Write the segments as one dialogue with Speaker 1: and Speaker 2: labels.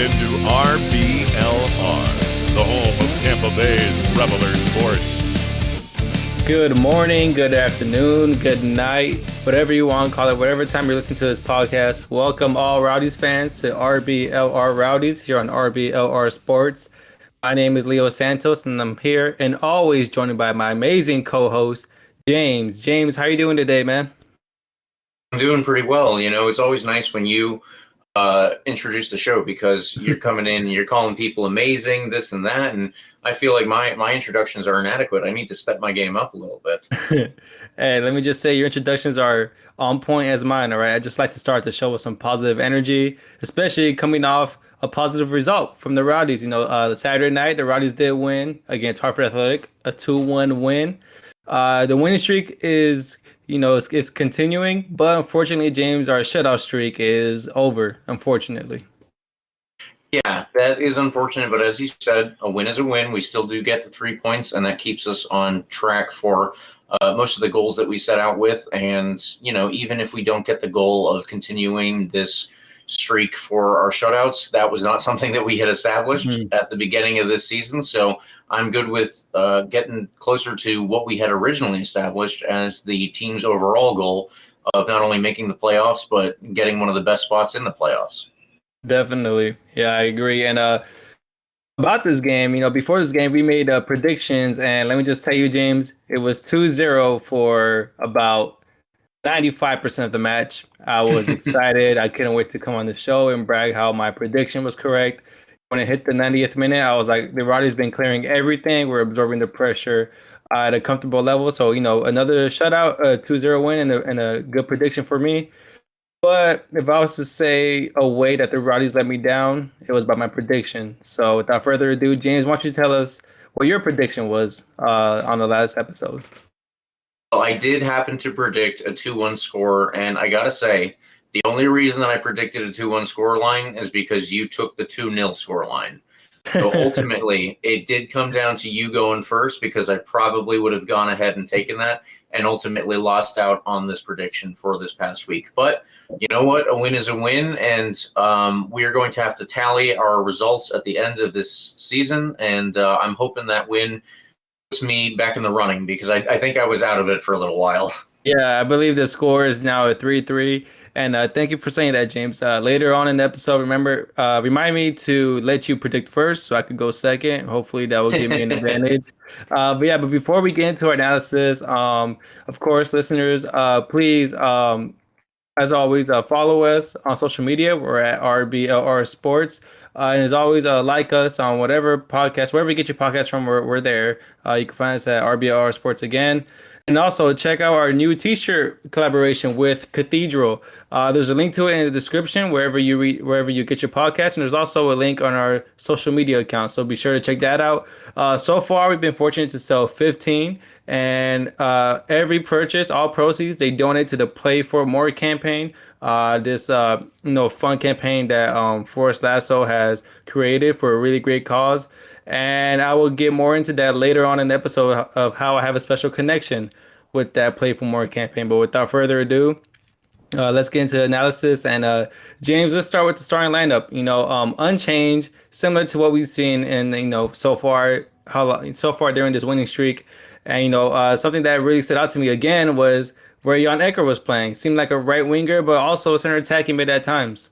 Speaker 1: into RBLR, the home of Tampa Bay's Reveler Sports.
Speaker 2: Good morning, good afternoon, good night, whatever you want to call it, whatever time you're listening to this podcast. Welcome all Rowdies fans to RBLR Rowdies here on RBLR Sports. My name is Leo Santos, and I'm here and always joined by my amazing co-host, James. James, how are you doing today, man?
Speaker 3: I'm doing pretty well. You know, it's always nice when you introduce the show because you're coming in and you're calling people amazing, this and that. And I feel like my introductions are inadequate. I need to step my game up a little bit.
Speaker 2: Hey, let me just say your introductions are on point as mine, all right? I just like to start the show with some positive energy, especially coming off a positive result from the Rowdies. You know, the Saturday night, the Rowdies did win against Hartford Athletic, a 2-1 win. The winning streak is, you know, it's continuing, but unfortunately, James, our shutout streak is over, unfortunately.
Speaker 3: Yeah, that is unfortunate, but as you said, a win is a win. We still do get the 3 points, and that keeps us on track for most of the goals that we set out with. And, you know, even if we don't get the goal of continuing this streak for our shutouts, that was not something that we had established at the beginning of this season. So I'm good with getting closer to what we had originally established as the team's overall goal of not only making the playoffs, but getting one of the best spots in the playoffs.
Speaker 2: Definitely. Yeah, I agree. And about this game, you know, before this game, we made predictions. And let me just tell you, James, it was 2-0 for about 95% of the match. I was excited. I couldn't wait to come on the show and brag how my prediction was correct. When it hit the 90th minute, I was like, the Rowdies been clearing everything. We're absorbing the pressure at a comfortable level. So, you know, another shutout, a 2-0 win and a good prediction for me. But if I was to say a way that the Rowdies let me down, it was by my prediction. So without further ado, James, why don't you tell us what your prediction was on the last episode?
Speaker 3: Well, I did happen to predict a 2-1 score, and I got to say, the only reason that I predicted a 2-1 score line is because you took the 2-0 score line. So ultimately, it did come down to you going first because I probably would have gone ahead and taken that and ultimately lost out on this prediction for this past week. But you know what? A win is a win, and we are going to have to tally our results at the end of this season, and I'm hoping that win puts me back in the running because I think I was out of it for a little while.
Speaker 2: Yeah, I believe the score is now at 3-3. And thank you for saying that, James. Later on in the episode, remind me to let you predict first so I could go second. Hopefully that will give me an advantage. But before we get into our analysis, of course, listeners, please, as always, follow us on social media. We're at RBLR Sports. And as always, like us on whatever podcast, wherever you get your podcast from, we're there. You can find us at RBLR Sports again. And also check out our new T-shirt collaboration with Cathedral. There's a link to it in the description wherever you get your podcast, and there's also a link on our social media account. So be sure to check that out. So far, we've been fortunate to sell 15, and every purchase, all proceeds, they donate to the Play for More campaign. This fun campaign that Forrest Lasso has created for a really great cause. And I will get more into that later on in the episode of how I have a special connection with that Play for More campaign. But without further ado, let's get into analysis. And James, let's start with the starting lineup. You know, unchanged, similar to what we've seen in so far during this winning streak. And you know, something that really stood out to me again was where Eckra was playing. Seemed like a right winger, but also a center attacking mid at times.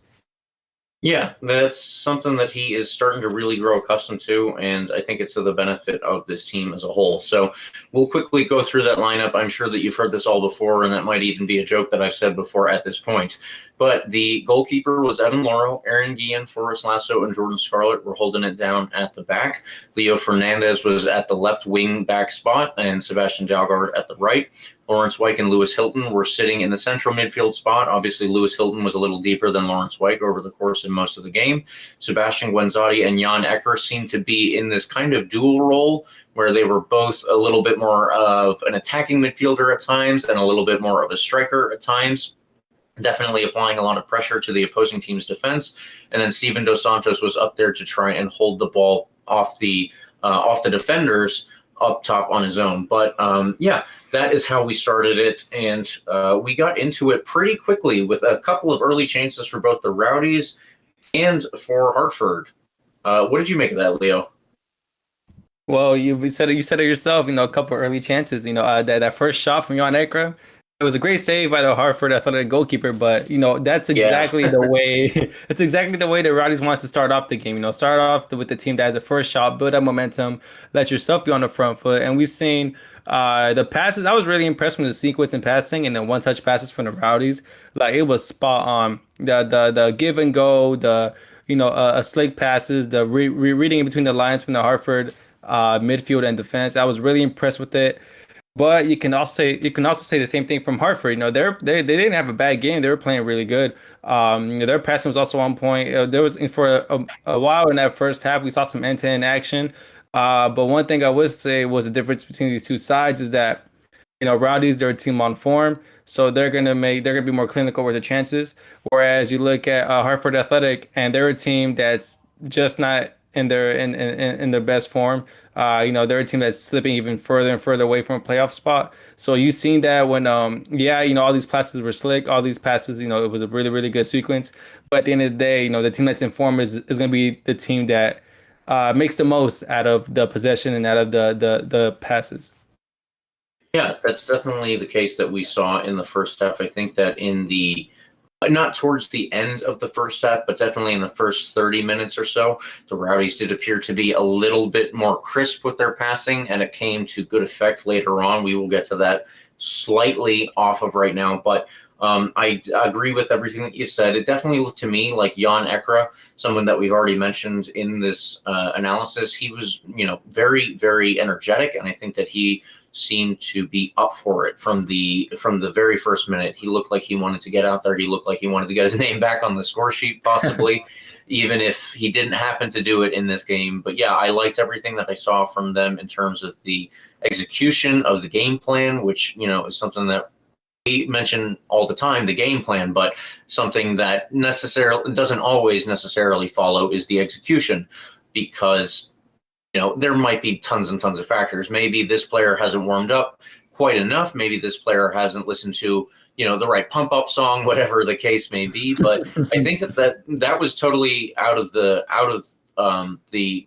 Speaker 3: Yeah, that's something that he is starting to really grow accustomed to, and I think it's to the benefit of this team as a whole. So we'll quickly go through that lineup. I'm sure that you've heard this all before, and that might even be a joke that I've said before at this point. But the goalkeeper was Evan Loro, Aaron Guillen, Forrest Lasso, and Jordan Scarlett were holding it down at the back. Leo Fernandez was at the left wing back spot, and Sebastian Dalgard at the right. Lawrence Weick and Lewis Hilton were sitting in the central midfield spot. Obviously, Lewis Hilton was a little deeper than Lawrence Weick over the course of most of the game. Sebastian Guenzati and Jan Eckra seemed to be in this kind of dual role where they were both a little bit more of an attacking midfielder at times and a little bit more of a striker at times. Definitely applying a lot of pressure to the opposing team's defense. And then Steven Dos Santos was up there to try and hold the ball off the defenders up top on his own. But that is how we started it. And we got into it pretty quickly with a couple of early chances for both the Rowdies And for Hartford, what did you make of that, Leo?
Speaker 2: Well, you said it yourself. A couple early chances. That first shot from Jan Eckra. It was a great save by the Hartford athletic goalkeeper, but that's
Speaker 3: Yeah.
Speaker 2: exactly the way. It's exactly the way the Rowdies want to start off the game. Start off with the team that has the first shot, build up momentum, let yourself be on the front foot, and we've seen the passes. I was really impressed with the sequence and passing and the one touch passes from the Rowdies. Like it was spot on. The give and go, the slick passes, the reading in between the lines from the Hartford midfield and defense. I was really impressed with it. But you can also say the same thing from Hartford. They didn't have a bad game. They were playing really good. Their passing was also on point. There was for a while in that first half we saw some end-to-end action. But one thing I would say was the difference between these two sides is that Rowdies, they're a team on form, so they're gonna be more clinical with their chances. Whereas you look at Hartford Athletic, and they're a team that's just not in their best form. They're a team that's slipping even further and further away from a playoff spot. So you've seen that when all these passes were slick, all these passes, it was a really, really good sequence. But at the end of the day, the team that's in form is gonna be the team that makes the most out of the possession and out of the passes.
Speaker 3: Yeah, that's definitely the case that we saw in the first half. I think that in the not towards the end of the first half, but definitely in the first 30 minutes or so, the Rowdies did appear to be a little bit more crisp with their passing, and it came to good effect later on. We will get to that slightly off of right now, but I agree with everything that you said. It definitely looked to me like Jan Eckra, someone that we've already mentioned in this analysis. He was, very, very energetic, and I think that he seemed to be up for it from the very first minute. He looked like he wanted to get out there. He looked like he wanted to get his name back on the score sheet, possibly, even if he didn't happen to do it in this game. But yeah, I liked everything that I saw from them in terms of the execution of the game plan, which is something that we mention all the time, the game plan, but something that necessarily doesn't always necessarily follow is the execution, because there might be tons and tons of factors. Maybe this player hasn't warmed up quite enough. Maybe this player hasn't listened to, the right pump up song, whatever the case may be. But I think that was totally out of the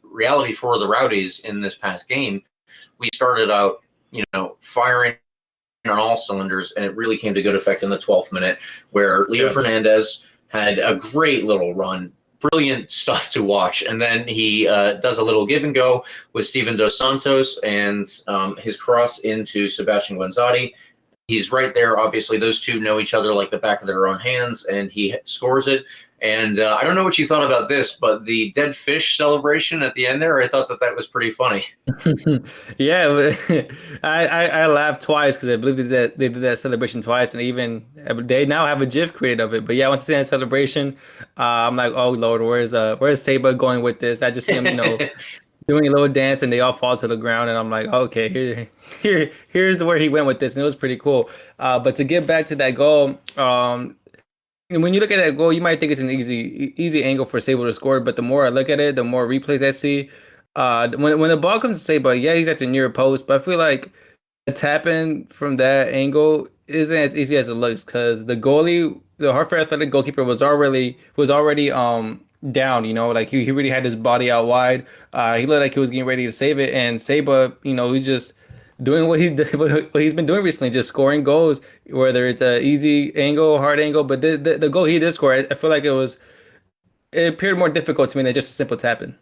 Speaker 3: reality for the Rowdies in this past game. We started out, firing on all cylinders, and it really came to good effect in the 12th minute, where Leo Fernandez had a great little run. Brilliant stuff to watch. And then he does a little give and go with Steven Dos Santos and his cross into Sebastian Guenzati. He's right there. Obviously, those two know each other like the back of their own hands, and he scores it. And I don't know what you thought about this, but the dead fish celebration at the end there, I thought that was pretty funny.
Speaker 2: Yeah, I laughed twice because I believe that they did that celebration twice, and even they now have a GIF created of it. But yeah, once they had celebration, I'm like, oh Lord, where's Saba going with this? I just see him, doing a little dance, and they all fall to the ground, and I'm like, okay, here's where he went with this, and it was pretty cool. But to get back to that goal, when you look at that goal, you might think it's an easy angle for Sable to score, but the more I look at it, the more replays I see. When the ball comes to Sable, yeah, he's at the near post, but I feel like a tap in from that angle isn't as easy as it looks, because the goalie, the Hartford Athletic goalkeeper, was already down. Like he really had his body out wide. He looked like he was getting ready to save it, and Saba, he's just doing what he's been doing recently, just scoring goals, whether it's a easy angle, hard angle. But the goal he did score, I feel like it appeared more difficult to me than just a simple tap in.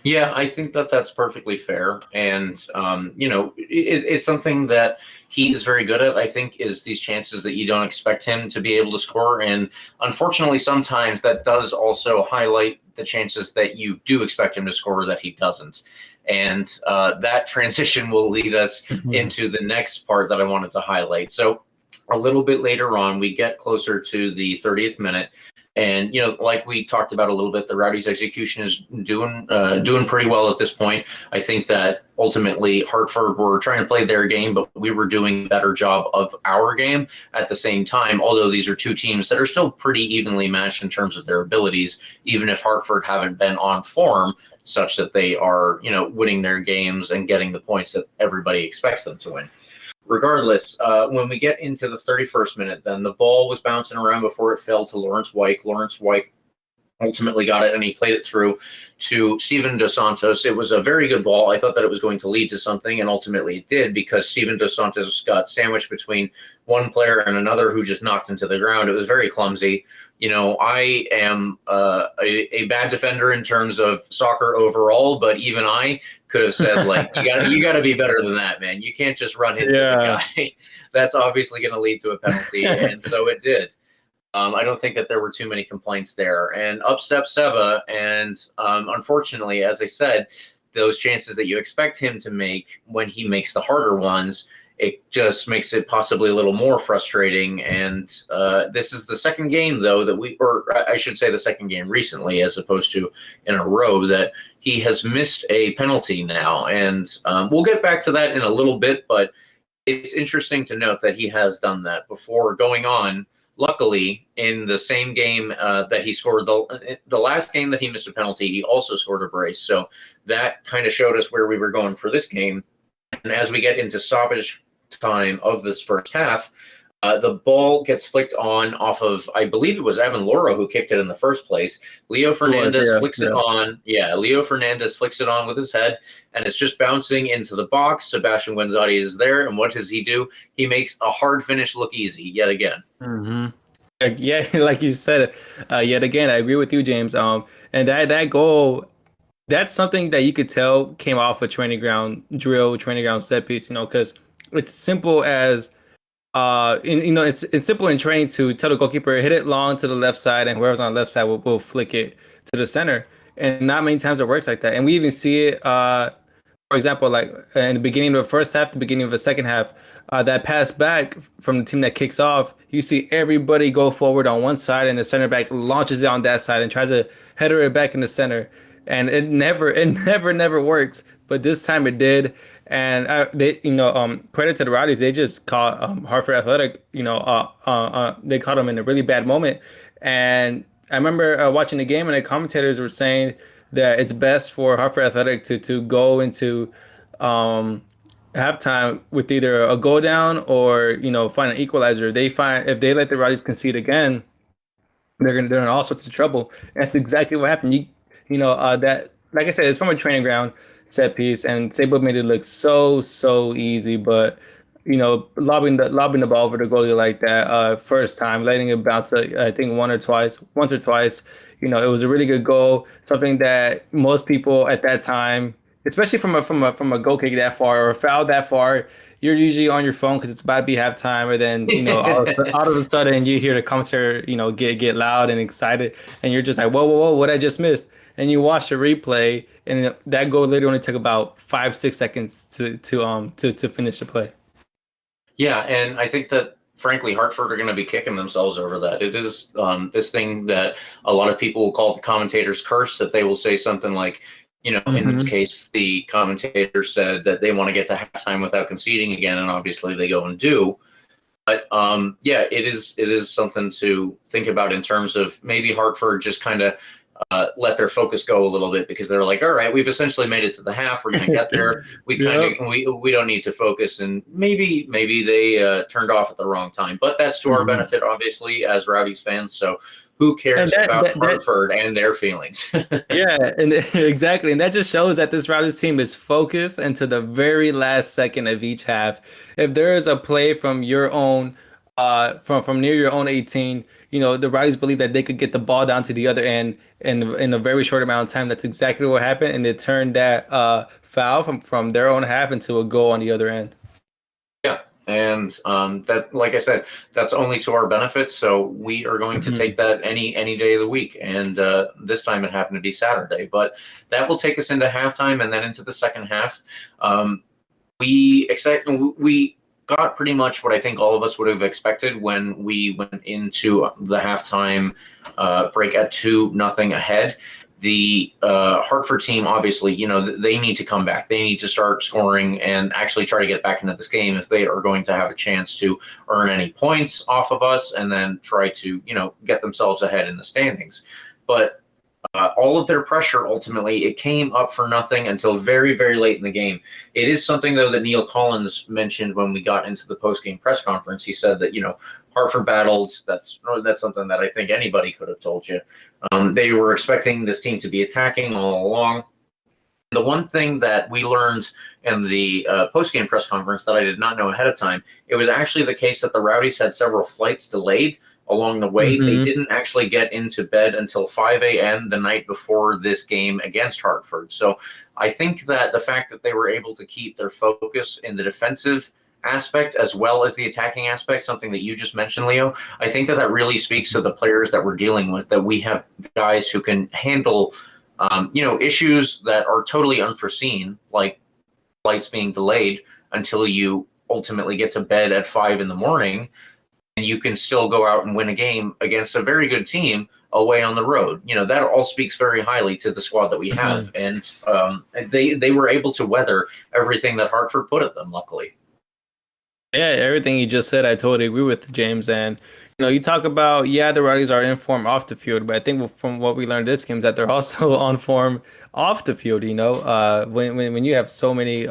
Speaker 3: Yeah, I think that that's perfectly fair. And, it's something that he is very good at, I think, is these chances that you don't expect him to be able to score. And unfortunately, sometimes that does also highlight the chances that you do expect him to score that he doesn't. And that transition will lead us into the next part that I wanted to highlight. So a little bit later on, we get closer to the 30th minute. And, like we talked about a little bit, the Rowdies' execution is doing pretty well at this point. I think that ultimately Hartford were trying to play their game, but we were doing a better job of our game at the same time, although these are two teams that are still pretty evenly matched in terms of their abilities, even if Hartford haven't been on form such that they are, winning their games and getting the points that everybody expects them to win. Regardless, when we get into the 31st minute, then the ball was bouncing around before it fell to Lawrence White. Lawrence White ultimately got it, and he played it through to Steven Dos Santos. It was a very good ball. I thought that it was going to lead to something, and ultimately it did, because Steven Dos Santos got sandwiched between one player and another who just knocked him to the ground. It was very clumsy. I am a bad defender in terms of soccer overall, but even I could have said, like, you got to be better than that, man. You can't just run into the guy. That's obviously going to lead to a penalty, and so it did. I don't think that there were too many complaints there. And up steps Seba, and unfortunately, as I said, those chances that you expect him to make when he makes the harder ones, it just makes it possibly a little more frustrating. And this is the second game, though, or I should say the second game recently, as opposed to in a row, that he has missed a penalty now. And we'll get back to that in a little bit, but it's interesting to note that he has done that before going on. Luckily, in the same game that he scored, the last game that he missed a penalty, he also scored a brace. So that kind of showed us where we were going for this game. And as we get into stoppage time of this first half, the ball gets flicked on off of, I believe it was Evan Laura who kicked it in the first place. Leo Fernandez flicks it on. Yeah, Leo Fernandez flicks it on with his head, and it's just bouncing into the box. Sebastian Guenzati is there, and what does he do? He makes a hard finish look easy yet again.
Speaker 2: Mm-hmm. Yeah, like you said, yet again, I agree with you, James. And that goal, that's something that you could tell came off a training ground drill, training ground set piece, because it's simple as it's simple in training to tell the goalkeeper, hit it long to the left side, and whoever's on the left side will flick it to the center. And not many times it works like that. And we even see it, for example, like in the beginning of the first half, the beginning of the second half, that pass back from the team that kicks off, you see everybody go forward on one side, and the center back launches it on that side and tries to header it back in the center. And it never works. But this time it did. And credit to the Rowdies, they just caught Hartford Athletic. They caught them in a really bad moment. And I remember watching the game, and the commentators were saying that it's best for Hartford Athletic to go into halftime with either a goal down or find an equalizer. If they let the Rowdies concede again, they're in all sorts of trouble. And that's exactly what happened. That, like I said, it's from a training ground set piece, and Sabo made it look so easy, but lobbing the ball over the goalie like that first time, letting it bounce I think once or twice, it was a really good goal, something that most people at that time, especially from a goal kick that far or a foul that far, you're usually on your phone because it's about to be halftime, or then all of a sudden you hear the commentator get loud and excited, and you're just like, whoa, what I just missed. And you watch the replay, and that goal literally only took about 5-6 seconds to finish the play.
Speaker 3: Yeah, and I think that, frankly, Hartford are going to be kicking themselves over that. It is this thing that a lot of people will call the commentator's curse, that they will say something like, in this case, the commentator said that they want to get to halftime without conceding again, and obviously they go and do. But it is something to think about in terms of maybe Hartford just kind of let their focus go a little bit, because they're like, all right, we've essentially made it to the half. We're going to get there. We don't need to focus. And maybe they turned off at the wrong time, but that's to our benefit, obviously, as Rowdies fans. So who cares about Hartford and their feelings?
Speaker 2: Yeah, and exactly. And that just shows that this Rowdies team is focused into the very last second of each half. If there is a play from your own, from near your own 18, the Rowdies believe that they could get the ball down to the other end in a very short amount of time. That's exactly what happened, and they turned that foul from their own half into a goal on the other end.
Speaker 3: Yeah, and that, like I said, that's only to our benefit. So we are going to take that any day of the week, and this time it happened to be Saturday. But that will take us into halftime, and then into the second half. We got pretty much what I think all of us would have expected when we went into the halftime break at 2-0 ahead. The Hartford team, obviously, they need to come back. They need to start scoring and actually try to get back into this game if they are going to have a chance to earn any points off of us, and then try to, get themselves ahead in the standings. But all of their pressure, ultimately, it came up for nothing until very, very late in the game. It is something, though, that Neil Collins mentioned when we got into the post-game press conference. He said that, Hartford battled. That's something that I think anybody could have told you. They were expecting this team to be attacking all along. The one thing that we learned in the post-game press conference that I did not know ahead of time, it was actually the case that the Rowdies had several flights delayed along the way. They didn't actually get into bed until 5 a.m. the night before this game against Hartford. So I think that the fact that they were able to keep their focus in the defensive aspect as well as the attacking aspect, something that you just mentioned, Leo, I think that really speaks to the players that we're dealing with, that we have guys who can handle issues that are totally unforeseen, like flights being delayed until you ultimately get to bed at 5 a.m, and you can still go out and win a game against a very good team away on the road. That all speaks very highly to the squad that we have. And they were able to weather everything that Hartford put at them, luckily.
Speaker 2: Yeah, everything you just said, I totally agree with, James. And you talk about, the Rowdies are in form off the field, but I think from what we learned this game is that they're also on form off the field. When you have so many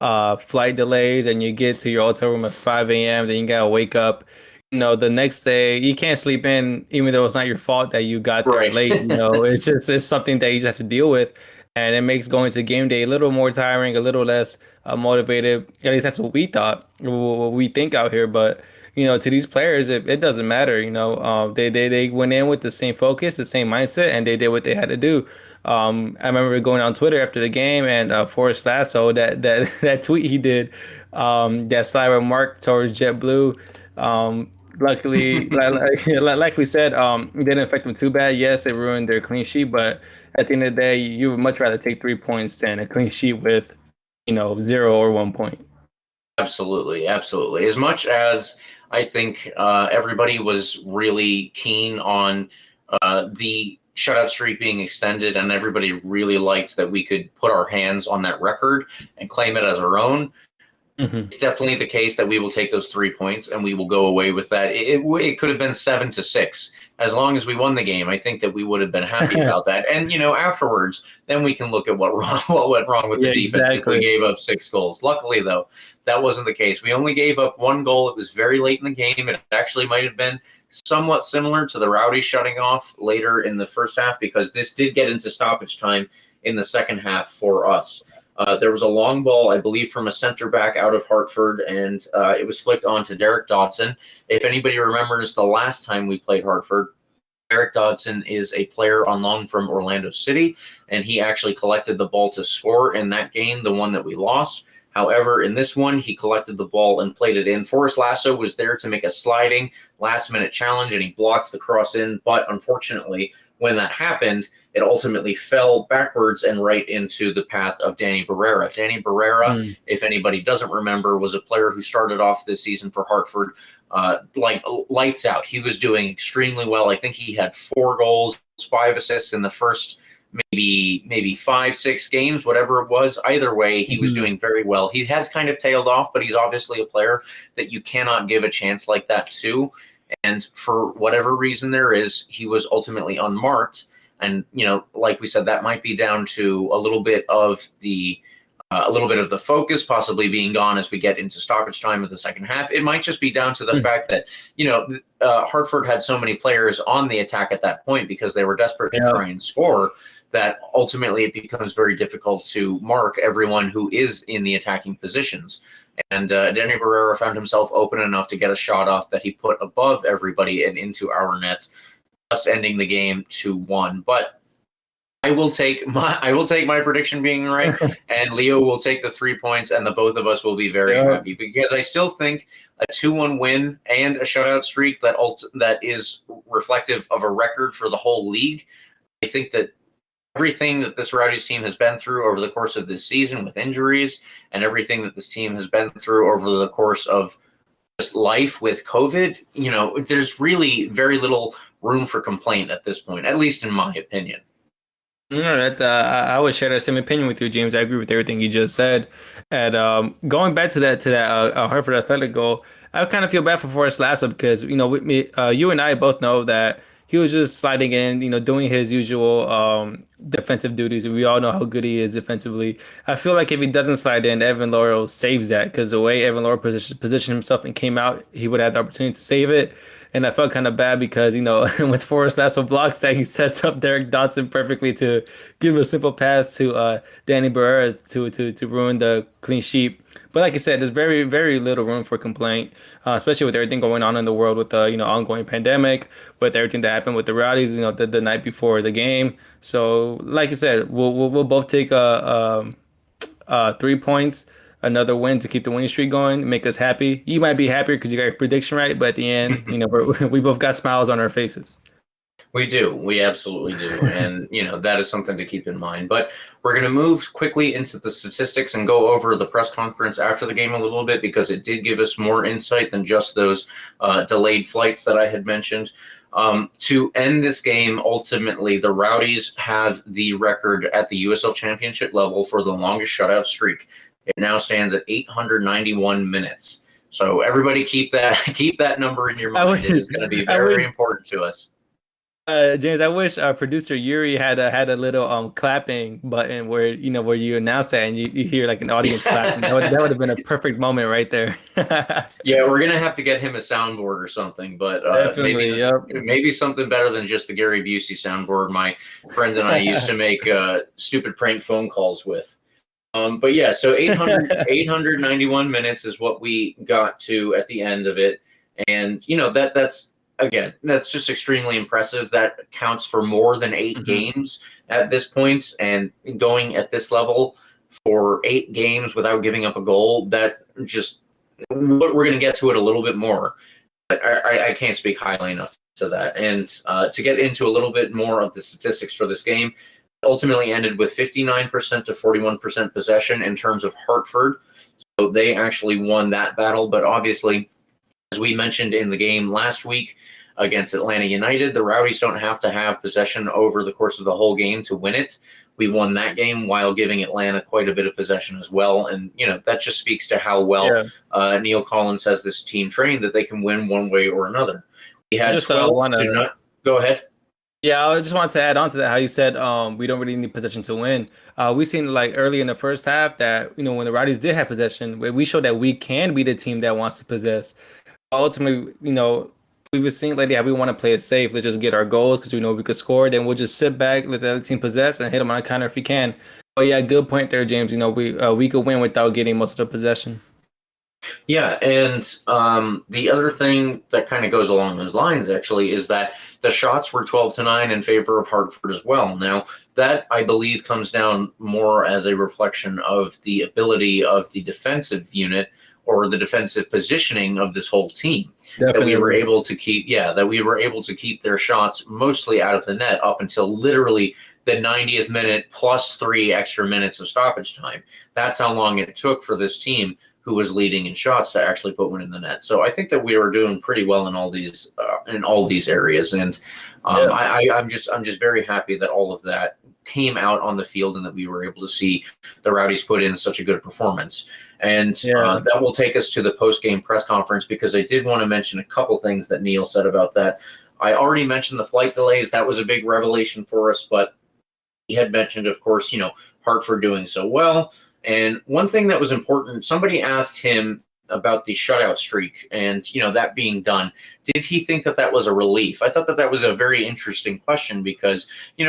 Speaker 2: flight delays and you get to your hotel room at 5 a.m., then you gotta wake up. The next day you can't sleep in, even though it's not your fault that you got there late. It's something that you just have to deal with, and it makes going to game day a little more tiring, a little less motivated. At least that's what we thought, what we think out here. But to these players, it doesn't matter. They went in with the same focus, the same mindset, and they did what they had to do. I remember going on Twitter after the game, and Forrest Lasso, that tweet he did, that sly remark towards JetBlue. Luckily, like we said, it didn't affect them too bad. Yes, it ruined their clean sheet, but at the end of the day, you would much rather take 3 points than a clean sheet with 0 or 1 point.
Speaker 3: Absolutely. As much as I think everybody was really keen on the shutout streak being extended, and everybody really liked that we could put our hands on that record and claim it as our own. It's definitely the case that we will take those 3 points and we will go away with that. It could have been 7-6. As long as we won the game, I think that we would have been happy about that. And, afterwards, then we can look at what went wrong with the defense if we gave up 6 goals. Luckily, though, that wasn't the case. We only gave up 1 goal. It was very late in the game. It actually might have been somewhat similar to the Rowdies shutting off later in the first half, because this did get into stoppage time in the second half for us. There was a long ball, I believe, from a center back out of Hartford, and it was flicked on to Derek Dodson. If anybody remembers the last time we played Hartford, Derek Dodson is a player on loan from Orlando City, and he actually collected the ball to score in that game, the one that we lost. However, in this one, he collected the ball and played it in. Forrest Lasso was there to make a sliding last-minute challenge, and he blocked the cross in. But unfortunately, when that happened, it ultimately fell backwards and right into the path of Danny Barrera. Danny Barrera, if anybody doesn't remember, was a player who started off this season for Hartford like lights out. He was doing extremely well. I think he had 4 goals, 5 assists in the first maybe 5-6 games, whatever it was. Either way, he was doing very well. He has kind of tailed off, but he's obviously a player that you cannot give a chance like that to. And for whatever reason there is, he was ultimately unmarked. And, like we said, that might be down to a little bit of the focus possibly being gone as we get into stoppage time of the second half. It might just be down to the fact that, Hartford had so many players on the attack at that point because they were desperate to try and score, that ultimately it becomes very difficult to mark everyone who is in the attacking positions. And Danny Barrera found himself open enough to get a shot off that he put above everybody and into our net, thus ending the game 2-1. But I will take my prediction being right, and Leo will take the 3 points, and the both of us will be very happy, because I still think a 2-1 win and a shutout streak that is reflective of a record for the whole league. I think that everything that this Rowdies team has been through over the course of this season with injuries, and everything that this team has been through over the course of just life with COVID, there's really very little room for complaint at this point, at least in my opinion.
Speaker 2: I would share that same opinion with you, James. I agree with everything you just said. And going back to that Hartford Athletic goal, I kind of feel bad for Forrest Lasso because you and I both know that he was just sliding in, doing his usual defensive duties. We all know how good he is defensively. I feel like if he doesn't slide in, Evan Lowe saves that, because the way Evan Lowe positioned himself and came out, he would have the opportunity to save it. And I felt kind of bad because, with Forrest Lasso blocks that, he sets up Derek Dotson perfectly to give a simple pass to Danny Barrera to ruin the clean sheet. But like I said, there's very, very little room for complaint, especially with everything going on in the world with the, ongoing pandemic, with everything that happened with the Rowdies, the night before the game. So like I said, we'll both take 3 points, another win to keep the winning streak going, make us happy. You might be happier because you got your prediction right, but at the end, we both got smiles on our faces.
Speaker 3: We do. We absolutely do. And, that is something to keep in mind. But we're going to move quickly into the statistics and go over the press conference after the game a little bit, because it did give us more insight than just those delayed flights that I had mentioned. To end this game, ultimately, the Rowdies have the record at the USL Championship level for the longest shutout streak. It now stands at 891 minutes. So everybody keep that number in your mind. It is going to be very important to us.
Speaker 2: James, I wish our producer Yuri had a little clapping button where you announce that and you hear like an audience clapping. That would have been a perfect moment right there.
Speaker 3: Yeah, we're gonna have to get him a soundboard or something, but maybe something better than just the Gary Busey soundboard my friends and I used to make stupid prank phone calls with. But yeah, so 891 minutes is what we got to at the end of it, and that's just extremely impressive. That counts for more than 8 games at this point, and going at this level for 8 games without giving up a goal, that just, we're going to get to it a little bit more. But I can't speak highly enough to that. And to get into a little bit more of the statistics for this game, ultimately ended with 59% to 41% possession in terms of Hartford. So they actually won that battle, but obviously, as we mentioned in the game last week against Atlanta United, the Rowdies don't have to have possession over the course of the whole game to win it. We won that game while giving Atlanta quite a bit of possession as well. And, that just speaks to how well Neil Collins has this team trained, that they can win one way or another. We had
Speaker 2: just
Speaker 3: 12 to not. Go ahead.
Speaker 2: Yeah, I just wanted to add on to that, how you said we don't really need possession to win. We seen like early in the first half that, when the Rowdies did have possession, we showed that we can be the team that wants to possess. Ultimately, we were seeing like, we want to play it safe. Let's just get our goals because we know we could score. Then we'll just sit back, let the other team possess, and hit them on a counter if we can. But yeah, good point there, James. We could win without getting most of the possession. Yeah,
Speaker 3: and the other thing that kind of goes along those lines, actually, is that the shots were 12-9 in favor of Hartford as well. Now, that, I believe, comes down more as a reflection of the ability of the defensive unit or the defensive positioning of this whole team. Definitely. That we were able to keep their shots mostly out of the net up until literally the 90th minute plus 3 extra minutes of stoppage time. That's how long it took for this team, who was leading in shots, to actually put one in the net. So I think that we were doing pretty well in all these areas, and I'm just very happy that all of that came out on the field and that we were able to see the Rowdies put in such a good performance. And that will take us to the post-game press conference, because I did want to mention a couple things that Neil said about that. I already mentioned the flight delays. That was a big revelation for us, but he had mentioned, of course, Hartford doing so well. And one thing that was important, somebody asked him about the shutout streak and, that being done. Did he think that that was a relief? I thought that that was a very interesting question, because,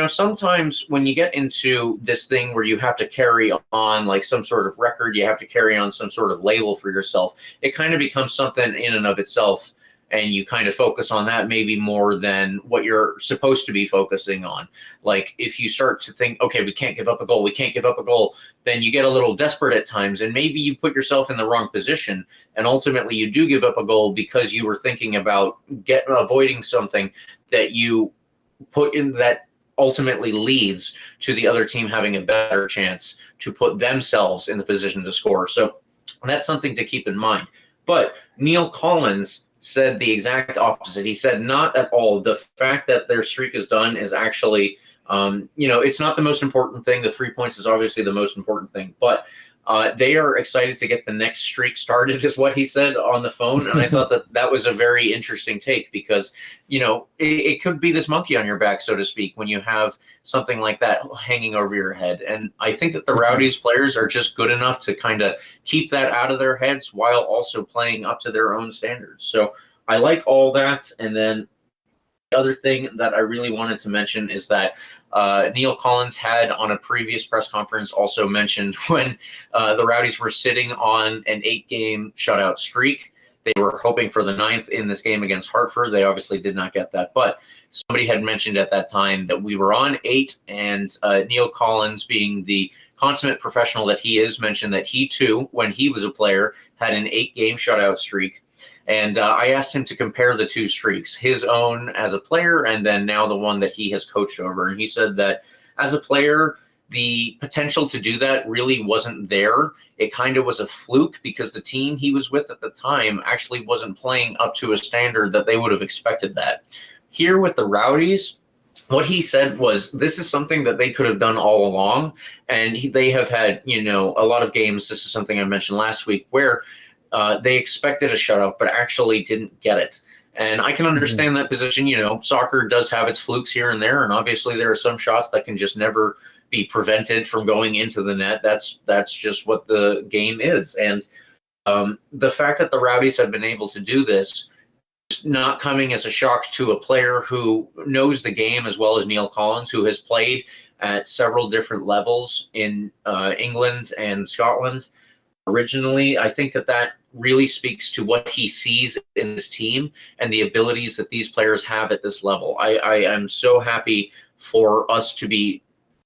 Speaker 3: sometimes when you get into this thing where you have to carry on like some sort of record, you have to carry on some sort of label for yourself, it kind of becomes something in and of itself. And you kind of focus on that maybe more than what you're supposed to be focusing on. Like, if you start to think, okay, we can't give up a goal, then you get a little desperate at times, and maybe you put yourself in the wrong position, and ultimately you do give up a goal because you were thinking about avoiding something that you put in that ultimately leads to the other team having a better chance to put themselves in the position to score. So that's something to keep in mind. But Neil Collins said the exact opposite. He said, not at all. The fact that their streak is done is actually, it's not the most important thing. The 3 points is obviously the most important thing. But They are excited to get the next streak started, is what he said on the phone. And I thought that was a very interesting take because, it could be this monkey on your back, so to speak, when you have something like that hanging over your head. And I think that the Rowdies players are just good enough to kind of keep that out of their heads while also playing up to their own standards. So I like all that. And then the other thing that I really wanted to mention is that Neil Collins had on a previous press conference also mentioned when the Rowdies were sitting on an 8-game shutout streak. They were hoping for the 9th in this game against Hartford. They obviously did not get that. But somebody had mentioned at that time that we were on 8, and Neil Collins, being the consummate professional that he is, mentioned that he too, when he was a player, had an 8-game shutout streak. And I asked him to compare the two streaks, his own as a player and then now the one that he has coached over. And he said that as a player, the potential to do that really wasn't there. It kind of was a fluke because the team he was with at the time actually wasn't playing up to a standard that they would have expected that. Here with the Rowdies, what he said was this is something that they could have done all along. And they have had, a lot of games. This is something I mentioned last week where they expected a shutout, but actually didn't get it. And I can understand that position. Soccer does have its flukes here and there. And obviously there are some shots that can just never be prevented from going into the net. That's just what the game is. And the fact that the Rowdies have been able to do this, not coming as a shock to a player who knows the game as well as Neil Collins, who has played at several different levels in England and Scotland originally. I think that really speaks to what he sees in this team and the abilities that these players have at this level. I am so happy for us to be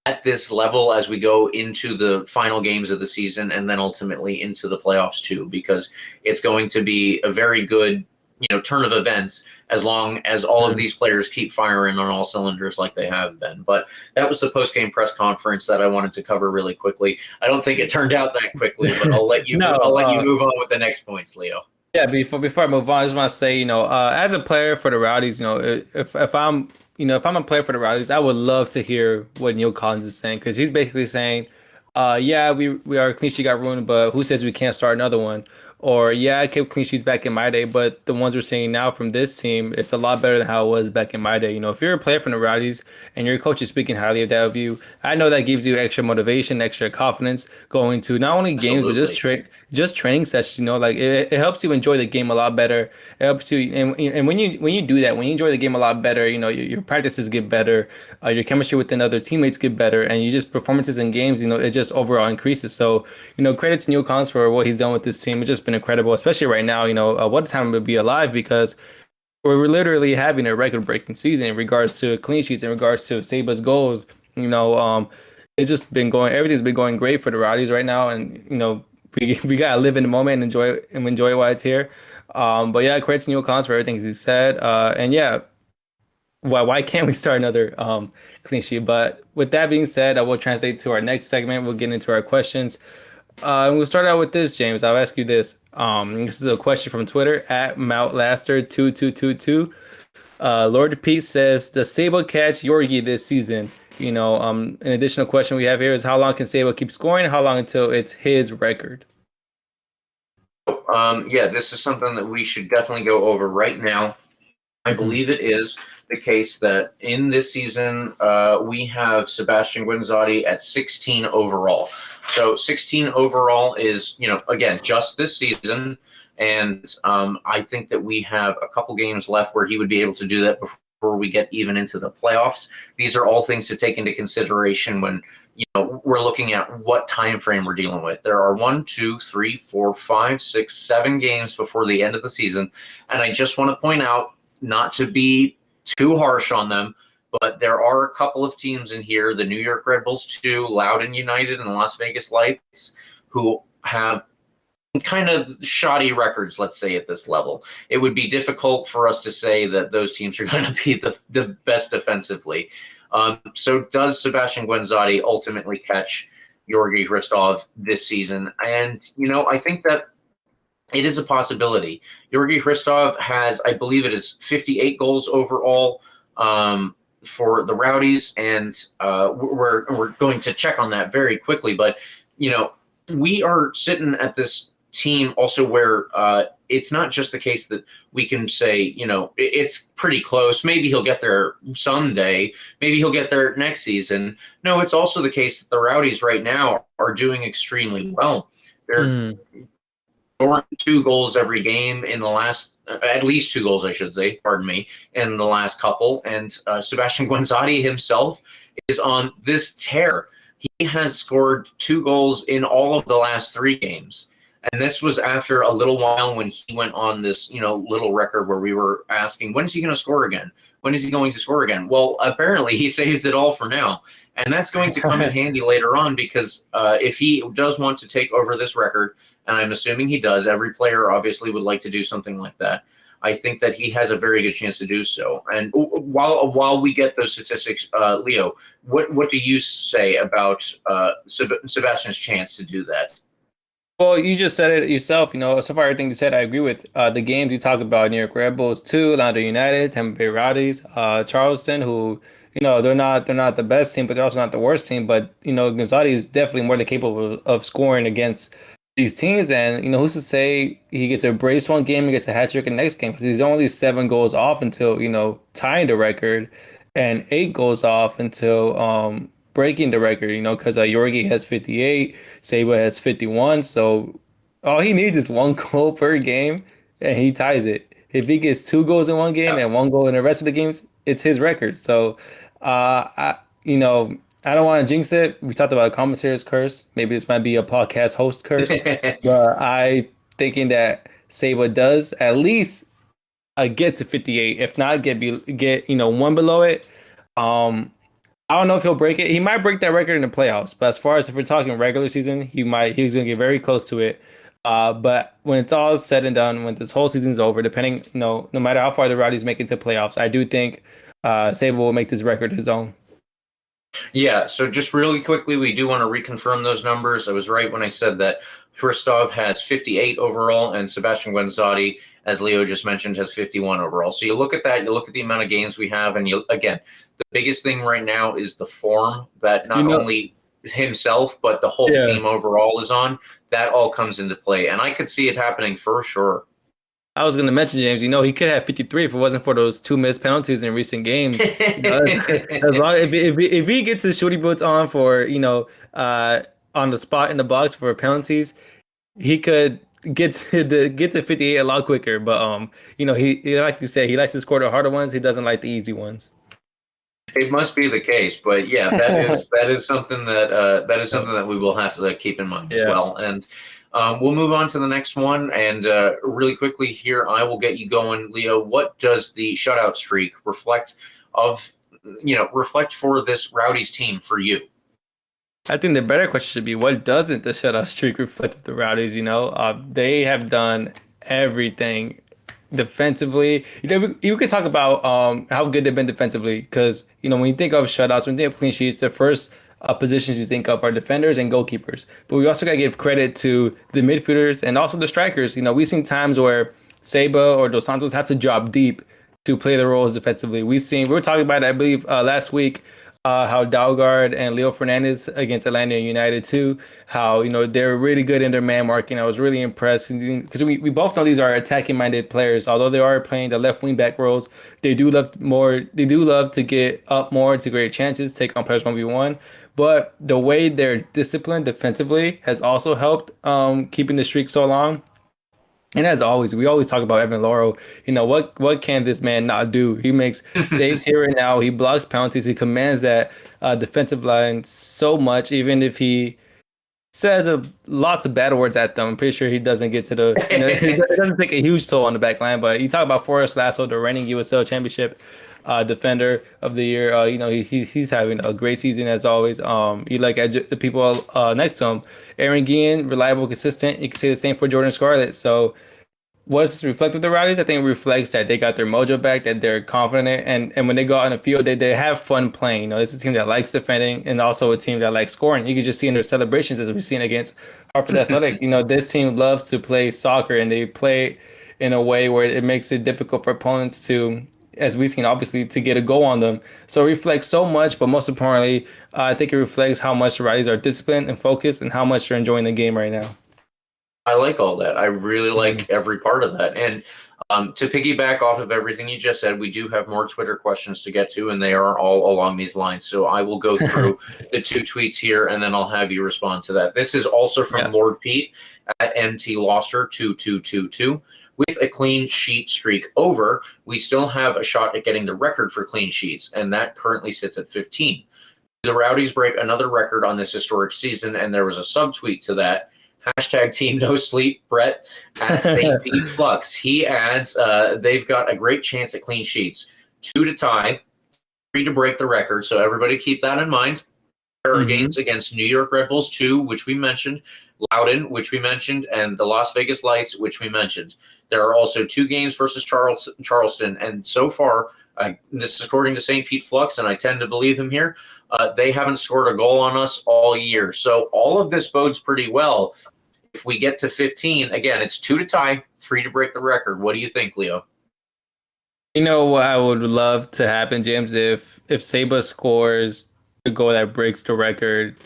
Speaker 3: at this level as we go into the final games of the season and then ultimately into the playoffs too, because it's going to be a very good turn of events as long as all of these players keep firing on all cylinders like they have been. But that was the post-game press conference that I wanted to cover really quickly. I don't think it turned out that quickly, but I'll let you I'll let you move on with the next points, Leo.
Speaker 2: Yeah, before I move on, I just want to say, as a player for the Rowdies, if I'm a player for the Rowdies, I would love to hear what Neil Collins is saying, because he's basically saying, we our clean sheet got ruined, but who says we can't start another one? Or, I kept clean sheets back in my day, but the ones we're seeing now from this team, it's a lot better than how it was back in my day. If you're a player from the Rowdies and your coach is speaking highly of that of you, I know that gives you extra motivation, extra confidence going to not only games, but just training sessions. It helps you enjoy the game a lot better. It helps you, and when you do that, when you enjoy the game a lot better, your practices get better, your chemistry with other teammates get better, and you just performances in games, it just overall increases. So, credit to Neil Collins for what he's done with this team. It's just been incredible, especially right now. What a time to be alive, because we're literally having a record-breaking season in regards to clean sheets, in regards to Saba's goals. It's just been everything's been going great for the Rowdies right now, and we gotta live in the moment and enjoy while it's here. But yeah, credit to Neil Collins for everything he said. And why can't we start another clean sheet? But with that being said, I will translate to our next segment. We'll get into our questions. We'll start out with this, James. I'll ask you this. This is a question from Twitter at MountLaster2222. Lord Peace says, does Saba catch Yorgi this season? An additional question we have here is, how long can Saba keep scoring? How long until it's his record?
Speaker 3: This is something that we should definitely go over right now. I believe it is the case that in this season, we have Sebastian Guinzotti at 16 overall. So 16 overall is, again, just this season. And I think that we have a couple games left where he would be able to do that before we get even into the playoffs. These are all things to take into consideration when, we're looking at what time frame we're dealing with. There are 1, 2, 3, 4, 5, 6, 7 games before the end of the season. And I just want to point out, not to be too harsh on them, but there are a couple of teams in here, the New York Red Bulls too, Loudoun United and the Las Vegas Lights, who have kind of shoddy records, let's say, at this level. It would be difficult for us to say that those teams are going to be the best defensively. So does Sebastian Guinzotti ultimately catch Georgi Hristov this season? And, I think that it is a possibility. Georgi Hristov has, I believe it is 58 goals overall for the Rowdies, and we're going to check on that very quickly. But, we are sitting at this team also where it's not just the case that we can say, it's pretty close. Maybe he'll get there someday. Maybe he'll get there next season. No, it's also the case that the Rowdies right now are doing extremely well. They're scoring 2 goals every game in the last, at least 2 goals, I should say, pardon me, in the last couple. And Sebastian Guenzati himself is on this tear. He has scored 2 goals in all of the last 3 games. And this was after a little while when he went on this, little record where we were asking, when is he going to score again? When is he going to score again? Well, apparently he saved it all for now. And that's going to come in handy later on because if he does want to take over this record, and I'm assuming he does, every player obviously would like to do something like that. I think that he has a very good chance to do so. And while we get those statistics, Leo, what do you say about Sebastian's chance to do that?
Speaker 2: Well, you just said it yourself. So far everything you said, I agree with. The games you talk about, New York Red Bulls 2, Orlando United, Tampa Bay Rowdies, Charleston, who they're not the best team, but they're also not the worst team. But Guenzati is definitely more than capable of scoring against these teams. And who's to say he gets a brace one game and gets a hat trick in the next game? Because he's only 7 goals off until tying the record, and 8 goals off until breaking the record, because Yorgi has 58, Saba has 51. So all he needs is 1 goal per game, and he ties it. If he gets 2 goals in one game and 1 goal in the rest of the games, it's his record. So, I don't want to jinx it. We talked about a commentator's curse. Maybe this might be a podcast host curse, but I thinking that Saba does at least get to 58, if not get 1 below it. I don't know if he'll break it. He might break that record in the playoffs, but as far as if we're talking regular season, he's going to get very close to it. But when it's all said and done, when this whole season's over, depending, no matter how far the Rowdies make it to playoffs, I do think Saba will make this record his own.
Speaker 3: Yeah, so just really quickly, we do want to reconfirm those numbers. I was right when I said that Hristov has 58 overall, and Sebastian Guenzati, as Leo just mentioned, has 51 overall. So you look at that, you look at the amount of games we have, and again, the biggest thing right now is the form that not only himself, but the whole team overall is on. That all comes into play, and I could see it happening for sure.
Speaker 2: I was going to mention, James, he could have 53 if it wasn't for those 2 missed penalties in recent games. If he gets his shooting boots on for, on the spot in the box for penalties, he could get to 58 a lot quicker. But, he like you said, he likes to score the harder ones. He doesn't like the easy ones.
Speaker 3: It must be the case, but yeah, that is something that we will have to keep in mind as well. And we'll move on to the next one, and really quickly here, I will get you going, Leo. What does the shutout streak reflect for this Rowdies team for you?
Speaker 2: I think the better question should be, what doesn't the shutout streak reflect of the Rowdies? They have done everything defensively. You could talk about how good they've been defensively, because when you think of shutouts, when you think of clean sheets, the first positions you think of are defenders and goalkeepers. But we also got to give credit to the midfielders and also the strikers. We've seen times where Saba or Dos Santos have to drop deep to play the roles defensively. We were talking about it, I believe, last week, how Dalgard and Leo Fernandez against Atlanta United too, how they're really good in their man marking. I was really impressed because we both know these are attacking minded players. Although they are playing the left wing back roles, they do love to get up more to great chances, take on players 1v1. But the way they're disciplined defensively has also helped keeping the streak so long. And as always, we always talk about Evan Lauro. What can this man not do? He makes saves here and now. He blocks penalties. He commands that defensive line so much, even if he says lots of bad words at them. I'm pretty sure he doesn't get to the. It doesn't take a huge toll on the back line. But you talk about Forrest Lasso, the reigning USL Championship defender of the year. He's having a great season as always. You like the people next to him, Aaron Guillen, reliable, consistent. You can say the same for Jordan Scarlett. So, what does this reflect with the Rowdies? I think it reflects that they got their mojo back, that they're confident, and when they go out on the field, they have fun playing. It's a team that likes defending and also a team that likes scoring. You can just see in their celebrations, as we've seen against Hartford Athletic. This team loves to play soccer, and they play in a way where it makes it difficult for opponents to as we've seen, obviously, to get a goal on them. So it reflects so much, but most importantly, I think it reflects how much the Rowdies are disciplined and focused and how much they're enjoying the game right now.
Speaker 3: I like all that. I really like every part of that. And to piggyback off of everything you just said, we do have more Twitter questions to get to, and they are all along these lines. So I will go through the 2 tweets here, and then I'll have you respond to that. This is also from Lord Pete at MTLoster2222. With a clean sheet streak over, we still have a shot at getting the record for clean sheets, and that currently sits at 15. The Rowdies break another record on this historic season, and there was a subtweet to that. Hashtag Team No Sleep, Brett at St. Pete Flux. He adds, they've got a great chance at clean sheets. 2 to tie, 3 to break the record. So everybody keep that in mind. There are games against New York Red Bulls 2, which we mentioned, Loudoun, which we mentioned, and the Las Vegas Lights, which we mentioned. There are also 2 games versus Charleston. And so far, this is according to St. Pete Flux, and I tend to believe him here, they haven't scored a goal on us all year. So all of this bodes pretty well. If we get to 15, again, it's 2 to tie, 3 to break the record. What do you think, Leo?
Speaker 2: You know what I would love to happen, James, if Saba scores a goal that breaks the record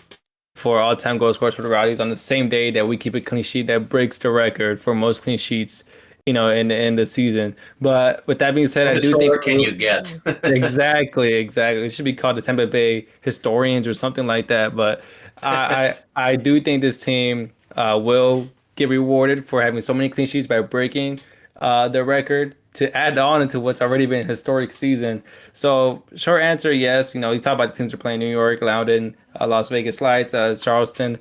Speaker 2: for all-time goal scores for the Rowdies on the same day that we keep a clean sheet that breaks the record for most clean sheets, in the season. But with that being said, I do think
Speaker 3: can you get
Speaker 2: exactly. It should be called the Tampa Bay Historians or something like that. But I do think this team will get rewarded for having so many clean sheets by breaking the record to add on into what's already been a historic season. So short answer, yes. You talk about the teams are playing: New York, Loudoun, Las Vegas Lights, Charleston.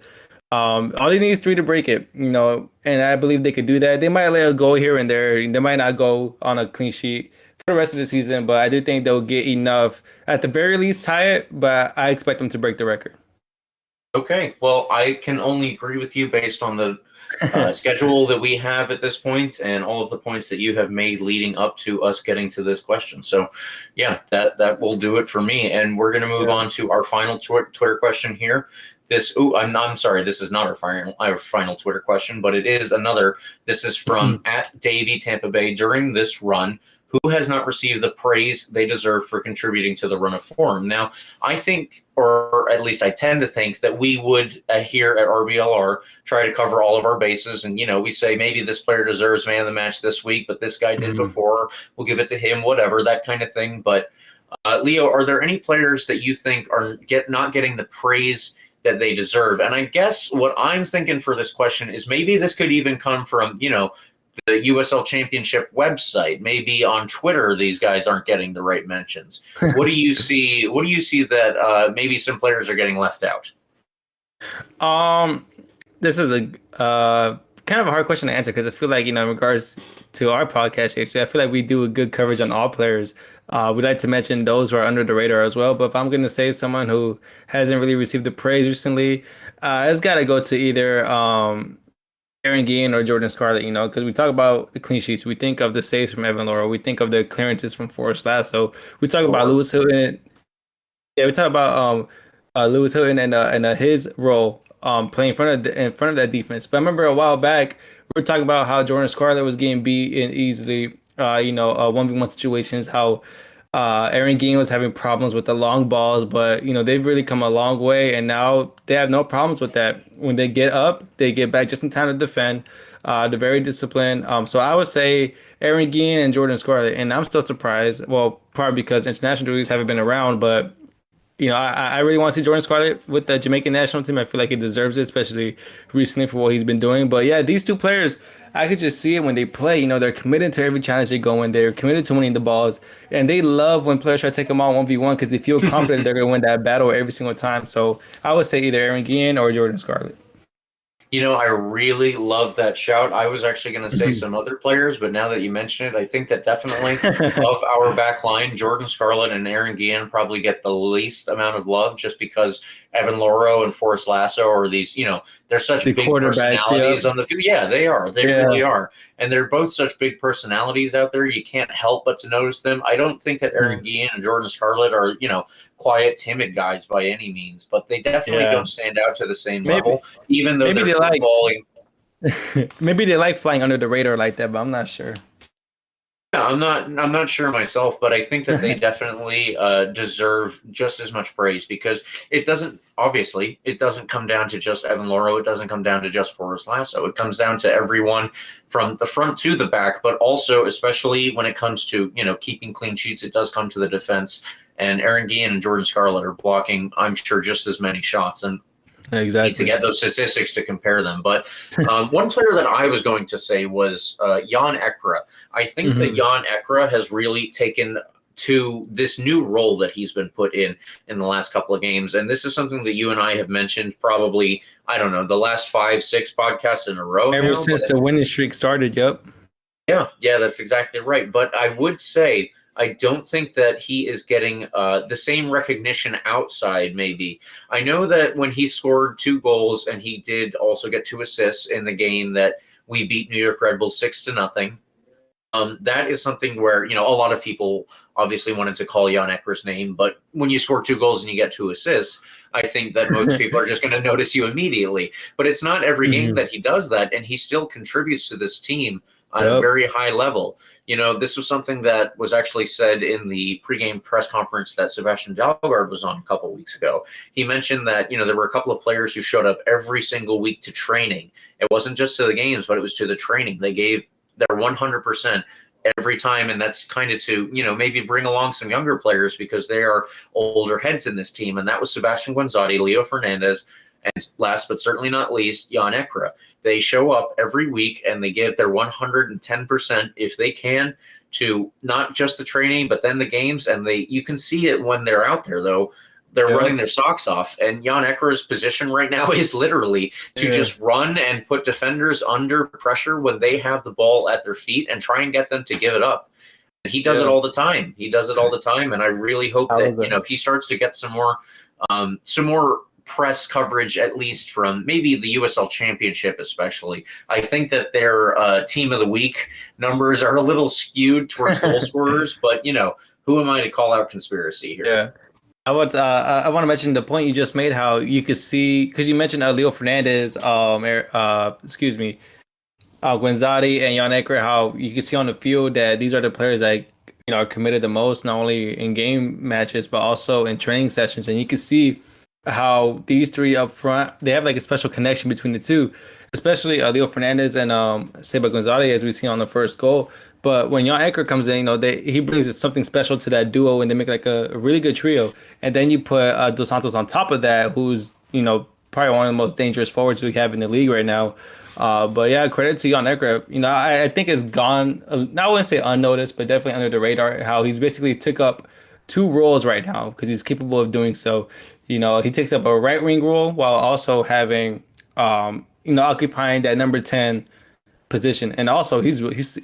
Speaker 2: All they need is 3 to break it, and I believe they could do that. They might let a goal here and there. They might not go on a clean sheet for the rest of the season, but I do think they'll get enough, at the very least, tie it, but I expect them to break the record.
Speaker 3: Okay, well, I can only agree with you based on the schedule that we have at this point and all of the points that you have made leading up to us getting to this question. So, yeah, that will do it for me. And we're going to move on to our final Twitter question here. I'm sorry, this is not our final Twitter question, but it is another. This is from at Davey Tampa Bay. During this run, who has not received the praise they deserve for contributing to the run of form? Now, I think, or at least I tend to think, that we would here at RBLR try to cover all of our bases. And, we say maybe this player deserves man of the match this week, but this guy did before. We'll give it to him, whatever, that kind of thing. But, Leo, are there any players that you think are not getting the praise that they deserve? And I guess what I'm thinking for this question is maybe this could even come from, the USL Championship website. Maybe on Twitter, these guys aren't getting the right mentions. What do you see? What do you see that maybe some players are getting left out?
Speaker 2: This is a kind of a hard question to answer because I feel like, in regards to our podcast, actually, I feel like we do a good coverage on all players. We'd like to mention those who are under the radar as well. But if I'm going to say someone who hasn't really received the praise recently, it's got to go to either Aaron Guillen or Jordan Scarlett, because we talk about the clean sheets. We think of the saves from Evan Laurel. We think of the clearances from Forrest Lasso. We talk about Lewis Hilton. Yeah, we talk about Lewis Hilton and his role playing in front of that defense. But I remember a while back, we were talking about how Jordan Scarlett was getting beat in easily, 1v1 situations, how Aaron Guillen was having problems with the long balls, but they've really come a long way, and now they have no problems with that. When they get up, they get back just in time to defend. They're very disciplined. So I would say Aaron Guillen and Jordan Scarlett, and I'm still surprised. Well, probably because international duties haven't been around, but I really want to see Jordan Scarlett with the Jamaican national team. I feel like he deserves it, especially recently for what he's been doing. But yeah, these 2 players, I could just see it when they play. They're committed to every challenge they go in. They're committed to winning the balls. And they love when players try to take them on 1v1 because they feel confident they're going to win that battle every single time. So I would say either Aaron Guillen or Jordan Scarlett.
Speaker 3: I really love that shout. I was actually going to say some other players, but now that you mention it, I think that definitely of our back line, Jordan Scarlett and Aaron Guillen probably get the least amount of love just because Evan Lauro and Forrest Lasso are these, they're such big personalities on the field. Yeah, they are. They really are. And they're both such big personalities out there. You can't help but to notice them. I don't think that Aaron Guillen and Jordan Scarlett are, quiet, timid guys by any means, but they definitely don't stand out to the same level, even though they're footballing.
Speaker 2: Maybe they like flying under the radar like that, but I'm not sure.
Speaker 3: Yeah, I'm not sure myself, but I think that they definitely deserve just as much praise because it doesn't come down to just Evan Loro. It doesn't come down to just Forrest Lasso. It comes down to everyone from the front to the back, but also especially when it comes to, keeping clean sheets, it does come to the defense. And Aaron Guillen and Jordan Scarlett are blocking, I'm sure, just as many shots. And need to
Speaker 2: Exactly.
Speaker 3: get those statistics to compare them. But one player that I was going to say was Jan Eckra. I think that Jan Eckra has really taken to this new role that he's been put in the last couple of games. And this is something that you and I have mentioned probably, I don't know, the last 5-6 podcasts in a row.
Speaker 2: Ever since the winning streak started, yep.
Speaker 3: Yeah, that's exactly right. But I would say I don't think that he is getting the same recognition outside, maybe. I know that when he scored 2 goals and he did also get 2 assists in the game that we beat New York Red Bulls 6-0. That is something where, a lot of people obviously wanted to call Jan Ekra's name, but when you score 2 goals and you get 2 assists, I think that most people are just going to notice you immediately. But it's not every game that he does that, and he still contributes to this team on a very high level. This was something that was actually said in the pregame press conference that Sebastian Dalgard was on a couple of weeks ago. He mentioned that, there were a couple of players who showed up every single week to training. It wasn't just to the games, but it was to the training. They gave their 100% every time, and that's kind of to, maybe bring along some younger players because they are older heads in this team. And that was Sebastian Guenzati, Leo Fernandez, and last but certainly not least, Jan Eckra. They show up every week and they give their 110% if they can to not just the training, but then the games. And you can see it when they're out there, though. They're running their socks off. And Jan Ekra's position right now is literally to just run and put defenders under pressure when they have the ball at their feet and try and get them to give it up. And he does it all the time. And I really hope that, if he starts to get some more press coverage, at least from maybe the USL Championship especially. I think that their team of the week numbers are a little skewed towards goal scorers, but, who am I to call out conspiracy here?
Speaker 2: Yeah. I want to mention the point you just made, how you could see, because you mentioned Leo Fernandez, Guenzati and Jan Eckra, how you can see on the field that these are the players that are committed the most, not only in game matches but also in training sessions, and you can see how these 3 up front, they have like a special connection between the 2, especially Leo Fernandez and Seba Guenzati, as we see on the first goal. But when Jan Eckra comes in, he brings something special to that duo, and they make like a really good trio. And then you put Dos Santos on top of that, who's probably one of the most dangerous forwards we have in the league right now. But yeah, credit to Jan Eckra. I think it's gone, I wouldn't say unnoticed, but definitely under the radar, how he's basically took up 2 roles right now because he's capable of doing so. He takes up a right wing role while also having, occupying that number 10 position. And also he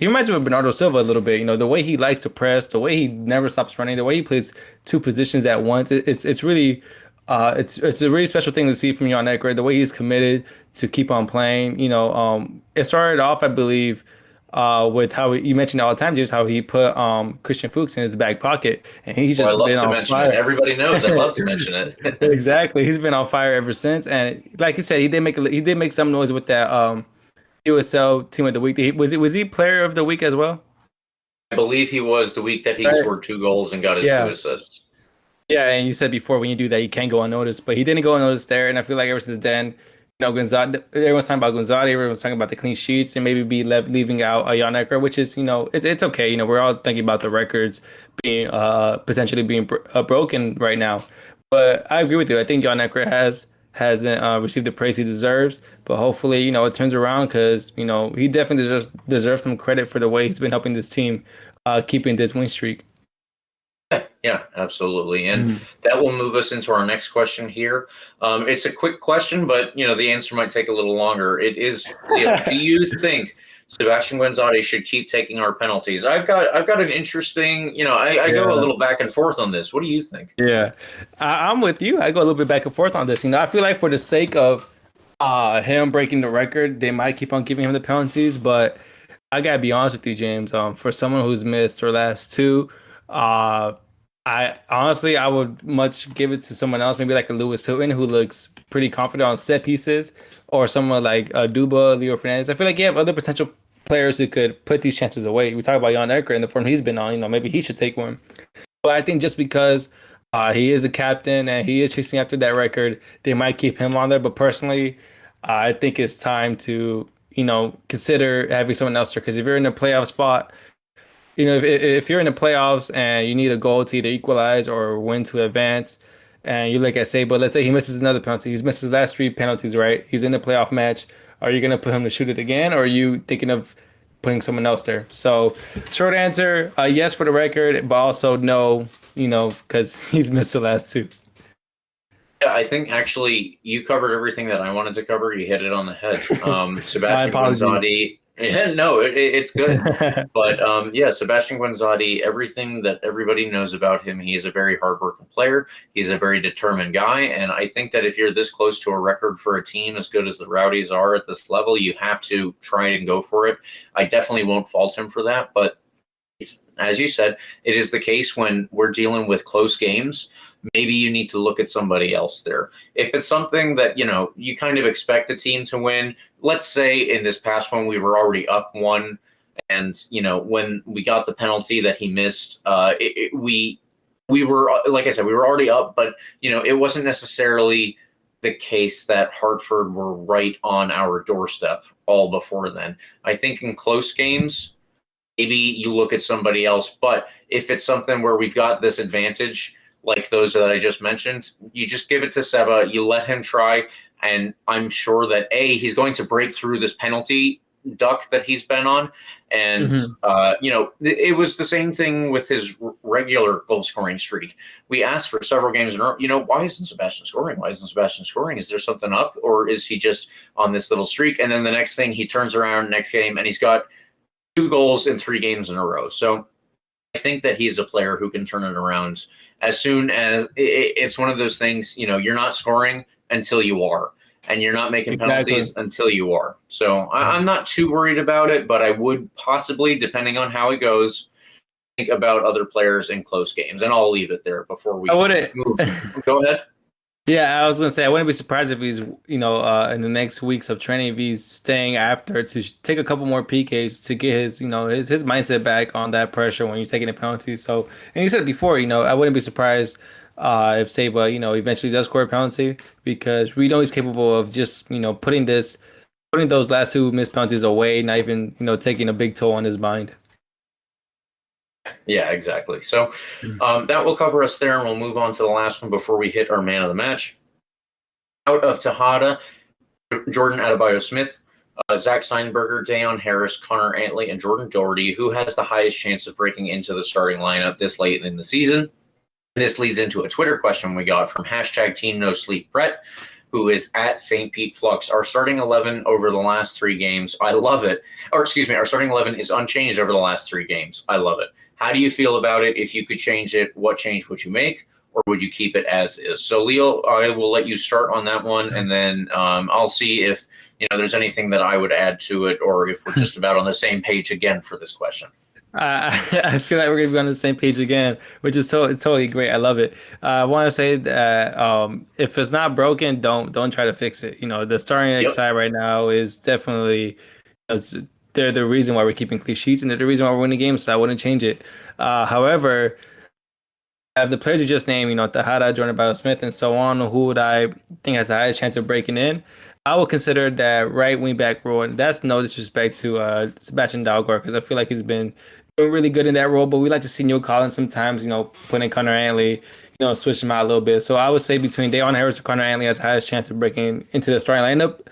Speaker 2: reminds me of Bernardo Silva a little bit. The way he likes to press, the way he never stops running, the way he plays 2 positions at once. It's really it's a really special thing to see from Jan Eckra, the way he's committed to keep on playing. It started off, I believe, with how you mentioned all the time, James, how he put Christian Fuchs in his back pocket, and he's just been on fire.
Speaker 3: Everybody knows I love to mention it.
Speaker 2: Exactly, he's been on fire ever since. And like you said, he did make some noise with that USL Team of the Week. Was he Player of the Week as well?
Speaker 3: I believe he was the week that he scored 2 goals and got his 2 assists.
Speaker 2: Yeah, and you said before, when you do that, you can't go unnoticed, but he didn't go unnoticed there. And I feel like ever since then, Guenzati, everyone's talking about Guenzati, everyone's talking about the clean sheets, and maybe leaving out Jan Eckra, which is, it's okay. We're all thinking about the records being potentially being broken right now. But I agree with you. I think Jan Eckra hasn't received the praise he deserves, but hopefully, it turns around, because, he definitely deserves some credit for the way he's been helping this team keeping this win streak.
Speaker 3: Yeah, absolutely. And that will move us into our next question here. It's a quick question, but, the answer might take a little longer. It is, do you think Sebastian Guenzati should keep taking our penalties? I've got an interesting, I go a little back and forth on this. What do you think?
Speaker 2: Yeah, I'm with you. I go a little bit back and forth on this. I feel like for the sake of him breaking the record, they might keep on giving him the penalties. But I got to be honest with you, James. For someone who's missed their last 2, I would much give it to someone else, maybe like a Lewis Hilton, who looks pretty confident on set pieces, or someone like Duba, Leo Fernandez. I feel like you have other potential players who could put these chances away. We talk about Jan Eckra and the form he's been on. Maybe he should take one. But I think just because he is a captain and he is chasing after that record, they might keep him on there. But personally, I think it's time to, consider having someone else there. Because if you're in a playoff spot, if you're in the playoffs and you need a goal to either equalize or win to advance, and you look at Saba, let's say he misses another penalty. He's missed his last 3 penalties, right? He's in the playoff match. Are you going to put him to shoot it again, or are you thinking of putting someone else there? So, short answer, yes for the record, but also no, because he's missed the last 2.
Speaker 3: Yeah, I think actually you covered everything that I wanted to cover. You hit it on the head. Sebastian Guinzotti. Yeah, no, it's good. But Sebastian Guinzotti, everything that everybody knows about him, he's a very hardworking player. He's a very determined guy. And I think that if you're this close to a record for a team as good as the Rowdies are at this level, you have to try and go for it. I definitely won't fault him for that. But as you said, it is the case when we're dealing with close games. Maybe you need to look at somebody else there. If it's something that, you kind of expect the team to win, let's say in this past one, we were already up 1. And, when we got the penalty that he missed, we were, like I said, we were already up, but, it wasn't necessarily the case that Hartford were right on our doorstep all before then. I think in close games, maybe you look at somebody else. But if it's something where we've got this advantage, like those that I just mentioned, you just give it to Seba, you let him try, and I'm sure that, he's going to break through this penalty duck that he's been on. And, it was the same thing with his regular goal-scoring streak. We asked for several games in a row, why isn't Sebastian scoring? Why isn't Sebastian scoring? Is there something up, or is he just on this little streak? And then the next thing, he turns around next game, and he's got 2 goals in 3 games in a row. So I think that he's a player who can turn it around as soon as it's one of those things, you're not scoring until you are, and you're not making penalties until you are. So I'm not too worried about it, but I would possibly, depending on how it goes, think about other players in close games. And I'll leave it there before we move. Go ahead.
Speaker 2: Yeah, I was going to say, I wouldn't be surprised if he's, in the next weeks of training, if he's staying after to take a couple more PKs to get his, his mindset back on that pressure when you're taking a penalty. So, and you said it before, I wouldn't be surprised if Saba, eventually does score a penalty, because we know he's capable of just, putting those last 2 missed penalties away, not even, taking a big toll on his mind.
Speaker 3: Yeah, exactly. So that will cover us there, and we'll move on to the last one before we hit our man of the match. Out of Tejada, Jordan Adebayo-Smith, Zach Steinberger, Dayon Harris, Connor Antley, and Jordan Doherty. Who has the highest chance of breaking into the starting lineup this late in the season? This leads into a Twitter question we got from #TeamNoSleepBrett, who is at St. Pete Flux. Our starting 11 over the last 3 games. I love it. Our starting 11 is unchanged over the last 3 games. I love it. How do you feel about it? If you could change it, what change would you make? Or would you keep it as is? So, Leo, I will let you start on that one, and then I'll see if there's anything that I would add to it, or if we're just about on the same page again for this question.
Speaker 2: I feel like we're going to be on the same page again, which is totally great. I love it. I want to say that if it's not broken, don't try to fix it. The starting side right now is definitely they're the reason why we're keeping clean sheets, and they're the reason why we're winning games, so I wouldn't change it. However, the players you just named, Tejada, Jordan Adebayo-Smith, and so on, who would I think has the highest chance of breaking in? I would consider that right wing back role, and that's no disrespect to Sebastian Dalgor, because I feel like he's been doing really good in that role, but we like to see Neil Collins sometimes, putting Connor Antley, switch him out a little bit. So I would say between Dayon Harris and Connor Antley has the highest chance of breaking into the starting lineup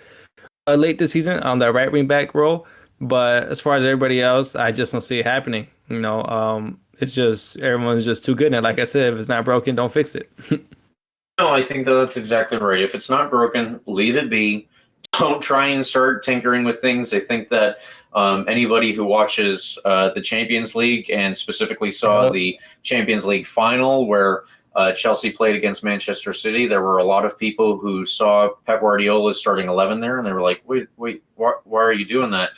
Speaker 2: late this season on the right wing back role. But as far as everybody else, I just don't see it happening. It's just everyone's just too good. And like I said, if it's not broken, don't fix it.
Speaker 3: No, I think that's exactly right. If it's not broken, leave it be. Don't try and start tinkering with things. I think that anybody who watches the Champions League, and specifically saw the Champions League final where Chelsea played against Manchester City, there were a lot of people who saw Pep Guardiola's starting 11 there, and they were like, wait, why are you doing that?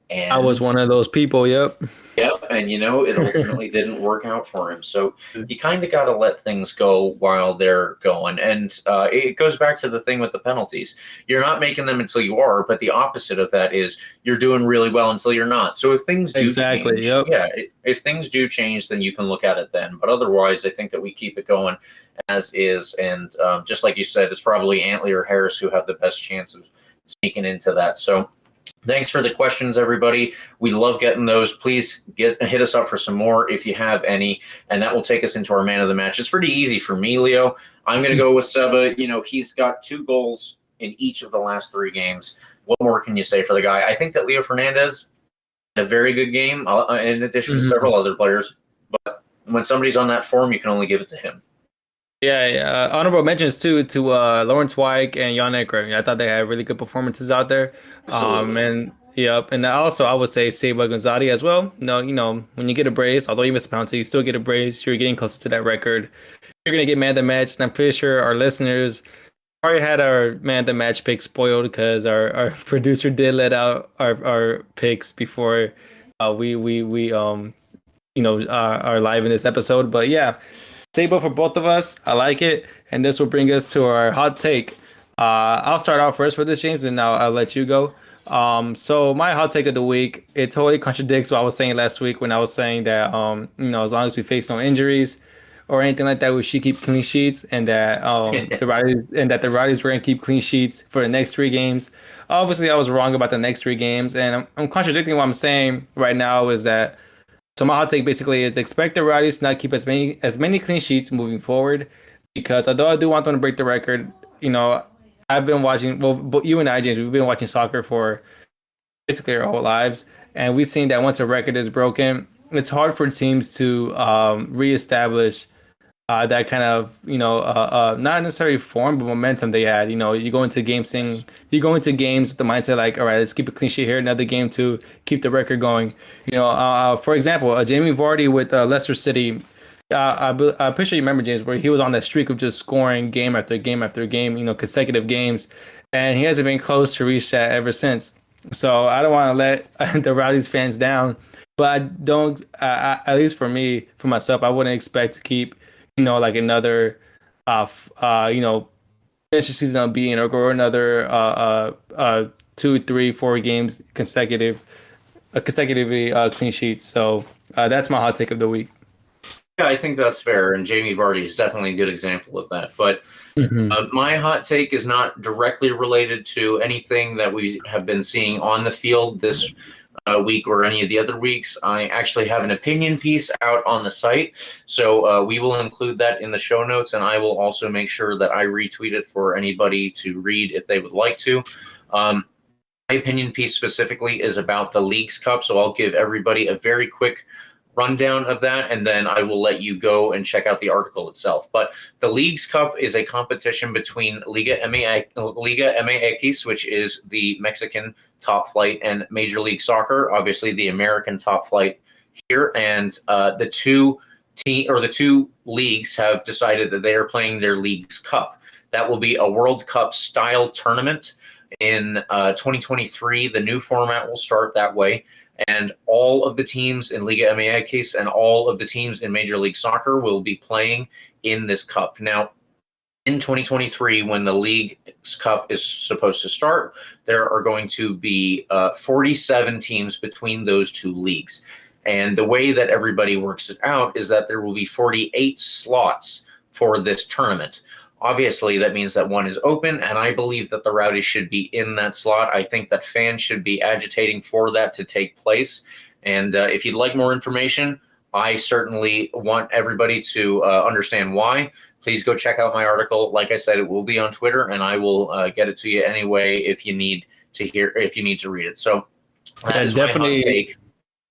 Speaker 3: And
Speaker 2: I was one of those people. Yep.
Speaker 3: Yep, and it ultimately didn't work out for him. So you kind of got to let things go while they're going. And it goes back to the thing with the penalties. You're not making them until you are, but the opposite of that is you're doing really well until you're not. So if things do change, if things do change, then you can look at it then. But otherwise, I think that we keep it going as is. And just like you said, it's probably Antley or Harris who have the best chance of sneaking into that. So thanks for the questions, everybody. We love getting those. Please hit us up for some more if you have any, and that will take us into our man of the match. It's pretty easy for me, Leo. I'm going to go with Seba. He's got 2 goals in each of the last 3 games. What more can you say for the guy? I think that Leo Fernandez had a very good game, in addition to several other players. But when somebody's on that form, you can only give it to him.
Speaker 2: Yeah. Honorable mentions too to Lawrence White and Jan Eckra. I thought they had really good performances out there. And also I would say Seba Gonzalez as well. When you get a brace, although you miss a penalty, you still get a brace. You're getting closer to that record. You're gonna get man of the match, and I'm pretty sure our listeners already had our man of the match pick spoiled because our producer did let out our picks before we are live in this episode. But yeah. Sabo for both of us. I like it. And this will bring us to our hot take. I'll start out first for this, James, and I'll let you go. So my hot take of the week, it totally contradicts what I was saying last week when I was saying that, as long as we face no injuries or anything like that, we should keep clean sheets, and that the Rowdies were going to keep clean sheets for the next 3 games. Obviously, I was wrong about the next 3 games, and I'm contradicting what I'm saying right now is that. So my hot take basically is expect the Rowdies to not keep as many clean sheets moving forward, because although I do want them to break the record, I've been watching. Well, you and I, James, we've been watching soccer for basically our whole lives, and we've seen that once a record is broken, it's hard for teams to reestablish that kind of not necessarily form but momentum they had. You go into games with the mindset like, all right, let's keep a clean sheet here, another game to keep the record going. For example, Jamie Vardy with Leicester City. I'm pretty sure you remember, James, where he was on that streak of just scoring game after game after game, consecutive games, and he hasn't been close to reach that ever since. So I don't want to let the Rowdies fans down, but I don't. At least for me, for myself, I wouldn't expect to keep like another, finish the season unbeaten or go another 2, 3, 4 games consecutively clean sheets. So that's my hot take of the week.
Speaker 3: Yeah, I think that's fair, and Jamie Vardy is definitely a good example of that. But my hot take is not directly related to anything that we have been seeing on the field this week or any of the other weeks. I actually have an opinion piece out on the site, so we will include that in the show notes, and I will also make sure that I retweet it for anybody to read if they would like to. My opinion piece specifically is about the Leagues Cup, so I'll give everybody a very quick rundown of that, and then I will let you go and check out the article itself. But the Leagues Cup is a competition between Liga MX, which is the Mexican top flight, and Major League Soccer, obviously the American top flight here. And the two leagues have decided that they are playing their Leagues Cup. That will be a World Cup style tournament in 2023. The new format will start that way. And all of the teams in Liga MX and all of the teams in Major League Soccer will be playing in this cup. Now, in 2023, when the League's Cup is supposed to start, there are going to be 47 teams between those 2 leagues. And the way that everybody works it out is that there will be 48 slots for this tournament. Obviously, that means that one is open, and I believe that the Rowdies should be in that slot. I think that fans should be agitating for that to take place. And if you'd like more information, I certainly want everybody to understand why. Please go check out my article. Like I said, it will be on Twitter, and I will get it to you anyway if you need to read it. So that is definitely my hot take.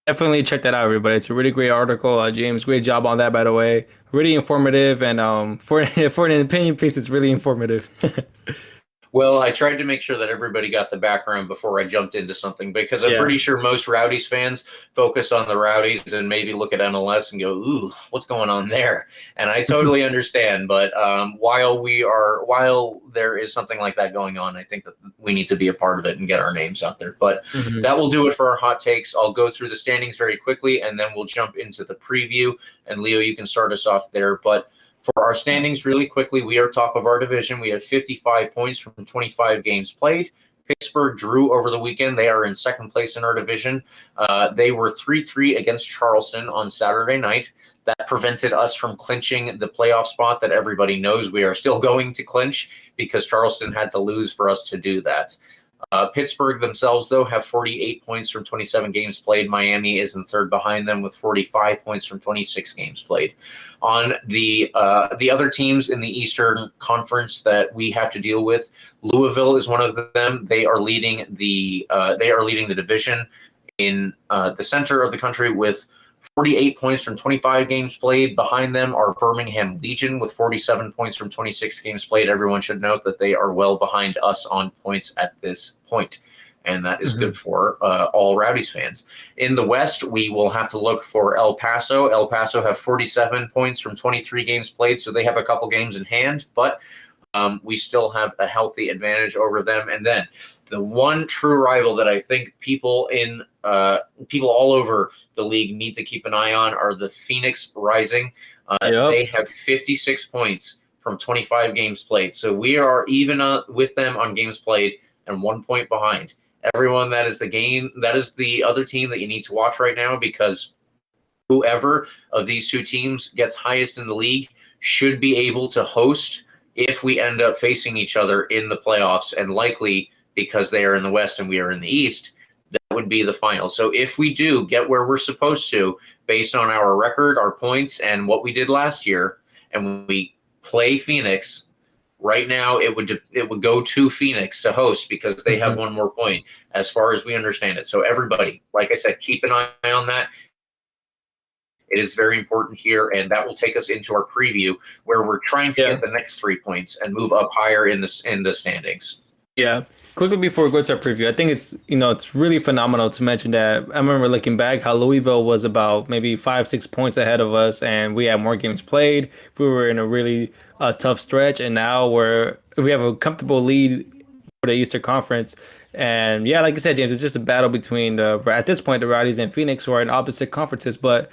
Speaker 2: Definitely check that out, everybody. It's a really great article. James, great job on that, by the way. Really informative, and for an opinion piece, it's really informative.
Speaker 3: Well, I tried to make sure that everybody got the background before I jumped into something because I'm
Speaker 2: Yeah.
Speaker 3: pretty sure most Rowdies fans focus on the Rowdies and maybe look at MLS and go, "Ooh, what's going on there?" And I totally understand. But while there is something like that going on, I think that we need to be a part of it and get our names out there. But
Speaker 2: Mhm.
Speaker 3: that will do it for our hot takes. I'll go through the standings very quickly, and then we'll jump into the preview. And Leo, you can start us off there. But for our standings, really quickly, we are top of our division. We have 55 points from 25 games played. Pittsburgh drew over the weekend. They are in second place in our division. They were 3-3 against Charleston on Saturday night. That prevented us from clinching the playoff spot that everybody knows we are still going to clinch because Charleston had to lose for us to do that. Pittsburgh themselves, though, have 48 points from 27 games played. Miami is in third behind them with 45 points from 26 games played. On the other teams in the Eastern Conference that we have to deal with, Louisville is one of them. They are leading the division in the center of the country with 48 points from 25 games played. Behind them are Birmingham Legion with 47 points from 26 games played. Everyone should note that they are well behind us on points at this point, and that is good for all Rowdies fans. In the West, we will have to look for El Paso. El Paso have 47 points from 23 games played, so they have a couple games in hand, but we still have a healthy advantage over them. And then the one true rival that I think people all over the league need to keep an eye on are the Phoenix Rising. They have 56 points from 25 games played. So we are even with them on games played and 1 point behind. Everyone, that is the other team that you need to watch right now, because whoever of these two teams gets highest in the league should be able to host if we end up facing each other in the playoffs, and likely, because they are in the West and we are in the East, that would be the final. So if we do get where we're supposed to, based on our record, our points, and what we did last year, and we play Phoenix, right now it would go to Phoenix to host because they have one more point, as far as we understand it. So everybody, like I said, keep an eye on that. It is very important here, and that will take us into our preview, where we're trying to get the next 3 points and move up higher in the standings.
Speaker 2: Yeah. Quickly before we go to our preview, I think it's really phenomenal to mention that I remember looking back how Louisville was about maybe 5-6 points ahead of us, and we had more games played. We were in a really tough stretch, and now we have a comfortable lead for the Eastern Conference. And yeah, like I said, James, it's just a battle between at this point the Rowdies and Phoenix, who are in opposite conferences, but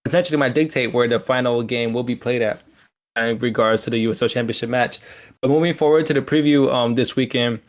Speaker 2: potentially might dictate where the final game will be played at in regards to the USL Championship match. But moving forward to the preview this weekend,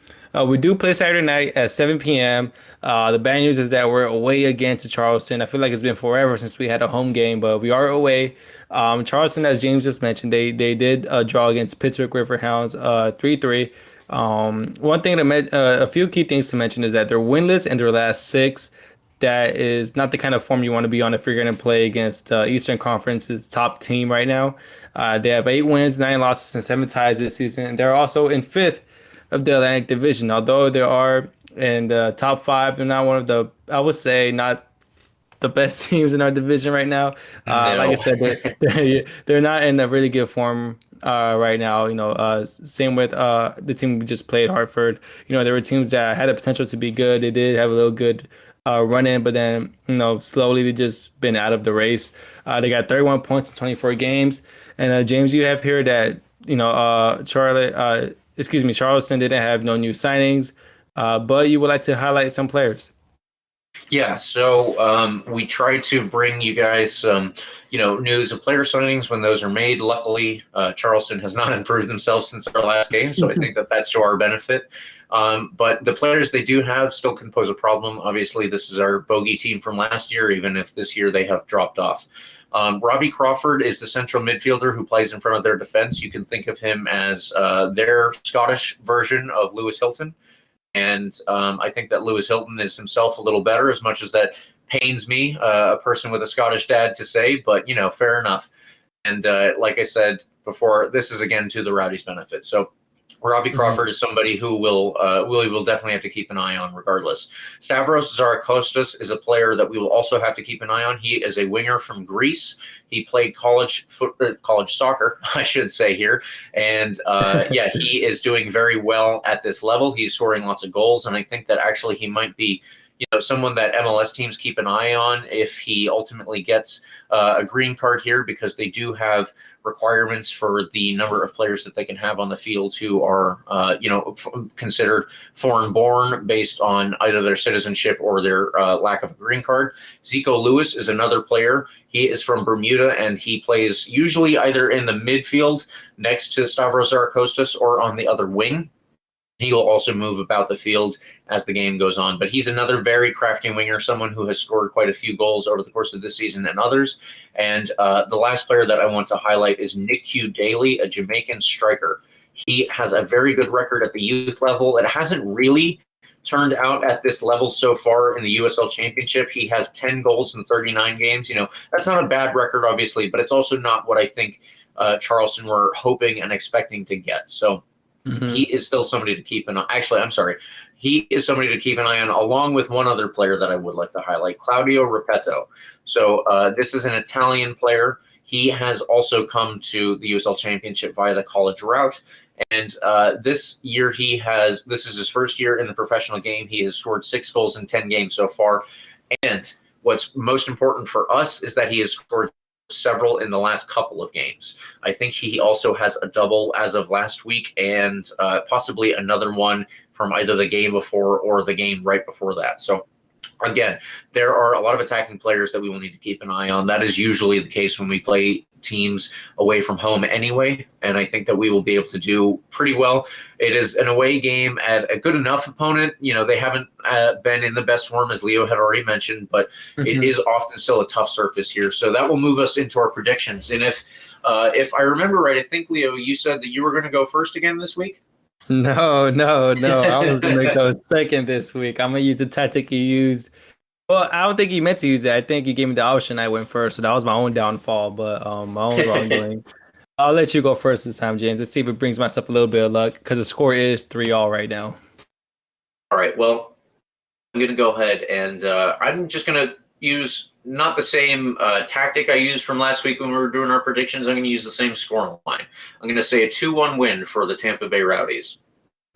Speaker 2: we do play Saturday night at 7 p.m. The bad news is that we're away again to Charleston. I feel like it's been forever since we had a home game, but we are away. Charleston, as James just mentioned, they did draw against Pittsburgh Riverhounds 3-3. One thing a few key things to mention is that they're winless in their last 6. That is not the kind of form you want to be on if you're going to play against Eastern Conference's top team right now. They have 8 wins, 9 losses, and 7 ties this season. And they're also in 5th of the Atlantic Division. Although they are in the top 5, they're not one of the, I would say, not the best teams in our division right now.
Speaker 3: No.
Speaker 2: Like I said, they're not in a really good form right now. Same with the team we just played, Hartford. There were teams that had the potential to be good. They did have a little good run in, but then slowly they just been out of the race. They got 31 points in 24 games. And James, you have here that Charleston didn't have no new signings, but you would like to highlight some players.
Speaker 3: Yeah, so we try to bring you guys some, news of player signings when those are made. Luckily, Charleston has not improved themselves since our last game, so I think that's to our benefit. But the players they do have still can pose a problem. Obviously, this is our bogey team from last year, even if this year they have dropped off. Robbie Crawford is the central midfielder who plays in front of their defense. You can think of him as their Scottish version of Lewis Hilton. And I think that Lewis Hilton is himself a little better, as much as that pains me, a person with a Scottish dad, to say, but, fair enough. And like I said before, this is, again, to the Rowdies' benefit. So Robbie Crawford is somebody who we will definitely have to keep an eye on regardless. Stavros Zarakostas is a player that we will also have to keep an eye on. He is a winger from Greece. He played college soccer, I should say here. And yeah, he is doing very well at this level. He's scoring lots of goals. And I think that actually he might be someone that MLS teams keep an eye on if he ultimately gets a green card here, because they do have requirements for the number of players that they can have on the field who are, considered foreign-born based on either their citizenship or their lack of a green card. Ziko Lewis is another player. He is from Bermuda, and he plays usually either in the midfield next to Stavros Zarakostas or on the other wing. He will also move about the field as the game goes on. But he's another very crafty winger, someone who has scored quite a few goals over the course of this season and others. And the last player that I want to highlight is Nicu Daily, a Jamaican striker. He has a very good record at the youth level. It hasn't really turned out at this level so far in the USL Championship. He has 10 goals in 39 games. That's not a bad record, obviously, but it's also not what I think Charleston were hoping and expecting to get. So he is still somebody to keep an eye. Actually, I'm sorry. He is somebody to keep an eye on, along with one other player that I would like to highlight, Claudio Repeto. So this is an Italian player. He has also come to the USL Championship via the college route. And this year this is his first year in the professional game. He has scored 6 goals in 10 games so far. And what's most important for us is that he has scored several in the last couple of games. I think he also has a double as of last week, and possibly another one from either the game before or the game right before that. So again, there are a lot of attacking players that we will need to keep an eye on. That is usually the case when we play teams away from home anyway, and I think that we will be able to do pretty well. It is an away game at a good enough opponent. They haven't been in the best form, as Leo had already mentioned, but it is often still a tough surface here. So that will move us into our predictions. And if I remember right, I think, Leo, you said that you were going to go first again this week?
Speaker 2: No. I was going to go second this week. I'm going to use the tactic you used. Well, I don't think you meant to use it. I think you gave me the option. I went first, so that was my own downfall, but my own wrongdoing. I'll let you go first this time, James. Let's see if it brings myself a little bit of luck, because the score is 3-all right now.
Speaker 3: All right, well, I'm going to go ahead, and I'm just going to use not the same tactic I used from last week when we were doing our predictions. I'm going to use the same score line. I'm going to say a 2-1 win for the Tampa Bay Rowdies.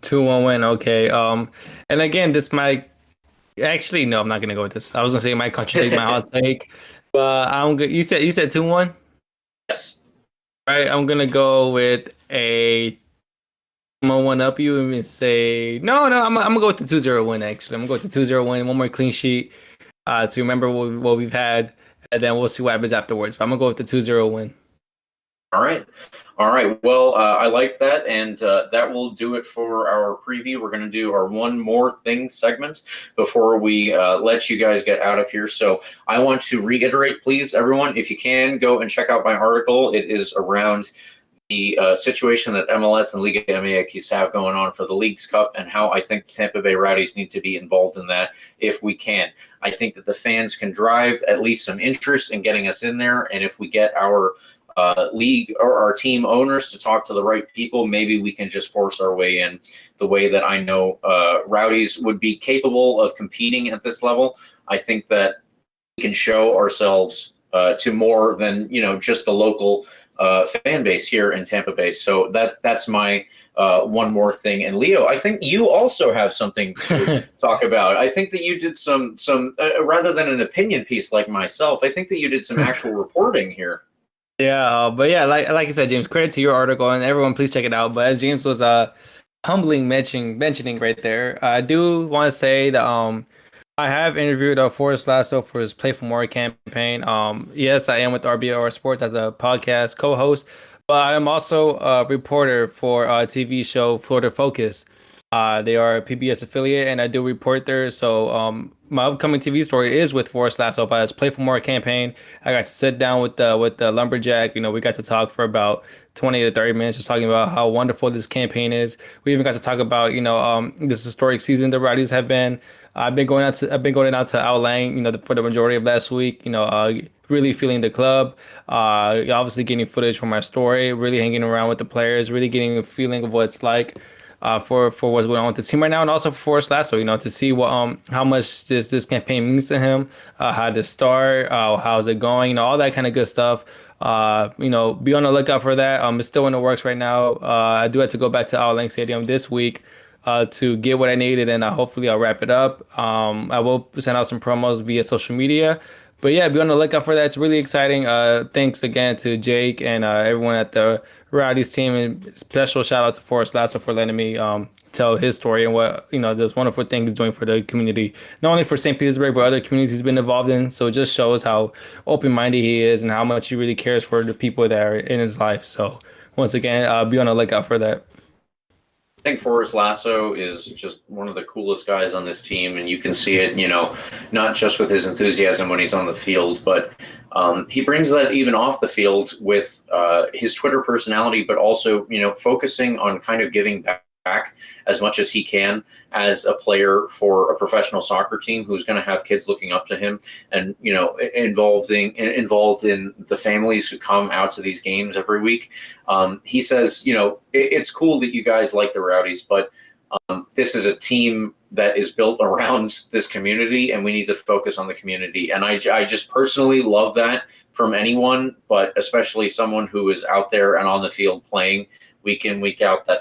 Speaker 2: 2-1 win, okay. And again, this might... Actually, no, I'm not gonna go with this. I was gonna say it might contradict my hot take, but I'm good. You said 2-1.
Speaker 3: Yes.
Speaker 2: All right, I'm gonna go with a. I'm gonna one up you and say no. I'm gonna go with the 2-0 win. Actually, I'm gonna go with the 2-0 win. One more clean sheet to remember what we've had, and then we'll see what happens afterwards. But I'm gonna go with the 2-0 win.
Speaker 3: All right. Well, I like that, and that will do it for our preview. We're going to do our one more thing segment before we let you guys get out of here. So I want to reiterate, please, everyone, if you can, go and check out my article. It is around the situation that MLS and Liga MX have going on for the Leagues Cup, and how I think the Tampa Bay Rowdies need to be involved in that if we can. I think that the fans can drive at least some interest in getting us in there, and if we get our league or our team owners to talk to the right people, maybe we can just force our way in the way that I know Rowdies would be capable of competing at this level. I think that we can show ourselves to more than just the local fan base here in Tampa Bay. So that's my one more thing. And Leo, I think you also have something to talk about. I think that you did some rather than an opinion piece like myself, I think that you did some actual reporting here.
Speaker 2: Yeah, but yeah, like you said, James, credit to your article, and everyone, please check it out. But as James was humbling mentioning right there, I do want to say that I have interviewed Forrest Lasso for his Play for More campaign. Yes, I am with RBLR Sports as a podcast co-host, but I am also a reporter for a TV show Florida Focus. They are a PBS affiliate, and I do report there. So my upcoming TV story is with Forrest Lasso by his Play for More campaign. I got to sit down with the lumberjack. We got to talk for about 20 to 30 minutes, just talking about how wonderful this campaign is. We even got to talk about this historic season the Rowdies have been. I've been going out to Outlang, for the majority of last week. really feeling the club, obviously getting footage from our story, really hanging around with the players, really getting a feeling of what it's like for what's going on with the team right now, and also for Forrest Lasso, to see what how much this campaign means to him, how to start, how's it going, all that kind of good stuff. Be on the lookout for that. It's still in the works right now. I do have to go back to Al Lang Stadium this week to get what I needed, and hopefully I'll wrap it up. I will send out some promos via social media. But yeah, be on the lookout for that. It's really exciting. Thanks again to Jake and everyone at the Rowdies team, and special shout out to Forrest Lasso for letting me tell his story and what this wonderful thing he's doing for the community, not only for St. Petersburg but other communities he's been involved in. So it just shows how open-minded he is and how much he really cares for the people that are in his life. So once again, be on the lookout for that.
Speaker 3: I think Forrest Lasso is just one of the coolest guys on this team, and you can see it, not just with his enthusiasm when he's on the field, but he brings that even off the field with his Twitter personality, but also, focusing on kind of giving back as much as he can as a player for a professional soccer team who's going to have kids looking up to him, and involved in the families who come out to these games every week. He says, it's cool that you guys like the Rowdies, but this is a team that is built around this community, and we need to focus on the community. And I just personally love that from anyone, but especially someone who is out there and on the field playing week in, week out. That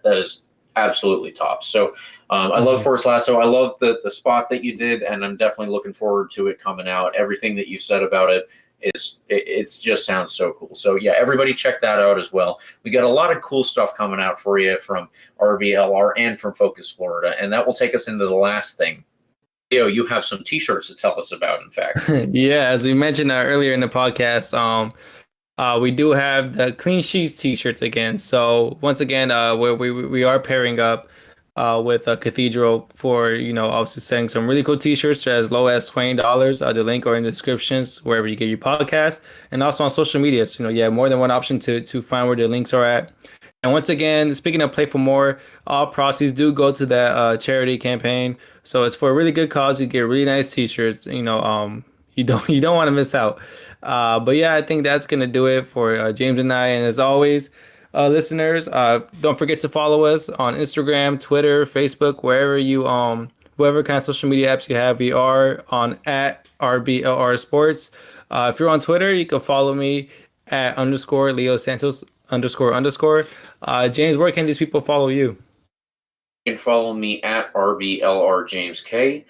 Speaker 3: is absolutely top. So I love Forrest Lasso. I love the spot that you did, and I'm definitely looking forward to it coming out. Everything that you said about it just sounds so cool. So yeah, everybody check that out as well. We got a lot of cool stuff coming out for you from RBLR and from Focus Florida, and that will take us into the last thing. Leo, you have some t-shirts to tell us about, in fact.
Speaker 2: Yeah, as we mentioned earlier in the podcast, we do have the Clean Sheets t-shirts again. So once again, we are pairing up with a Cathedral for, obviously selling some really cool t-shirts for as low as $20. The link are in the descriptions wherever you get your podcast, and also on social media. So, more than one option to find where the links are at. And once again, speaking of Play for More, all proceeds do go to that charity campaign. So it's for a really good cause. You get really nice t-shirts. You don't want to miss out. But yeah, I think that's gonna do it for James and I. And as always, listeners, don't forget to follow us on Instagram, Twitter, Facebook, wherever whatever kind of social media apps you have. We are on at RBLR Sports. If you're on Twitter, you can follow me at _Leo Santos __. James, where can these people follow you?
Speaker 3: You can follow me at RBLR James K.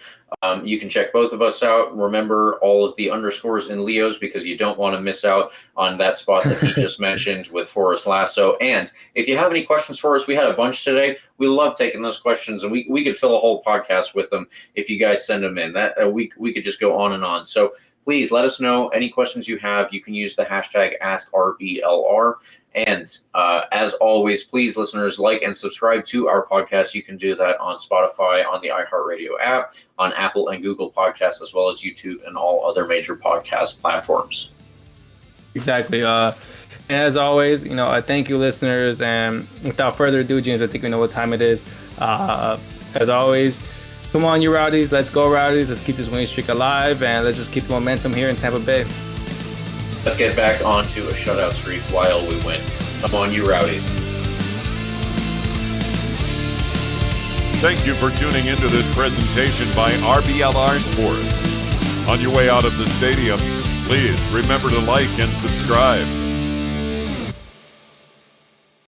Speaker 3: You can check both of us out. Remember all of the underscores in Leo's, because you don't want to miss out on that spot that he just mentioned with Forrest Lasso. And if you have any questions for us, we had a bunch today. We love taking those questions, and we could fill a whole podcast with them if you guys send them in. That we could just go on and on. So please let us know any questions you have. You can use the hashtag AskRBLR. And as always, please, listeners, like and subscribe to our podcast. You can do that on Spotify, on the iHeartRadio app, on Apple and Google Podcasts, as well as YouTube and all other major podcast platforms.
Speaker 2: Exactly. And as always, I thank you, listeners. And without further ado, James, I think we know what time it is. As always, come on, you Rowdies. Let's go, Rowdies. Let's keep this winning streak alive, and let's just keep the momentum here in Tampa Bay.
Speaker 3: Let's get back onto a shutout streak while we win. Come on, you Rowdies.
Speaker 1: Thank you for tuning into this presentation by RBLR Sports. On your way out of the stadium, please remember to like and subscribe.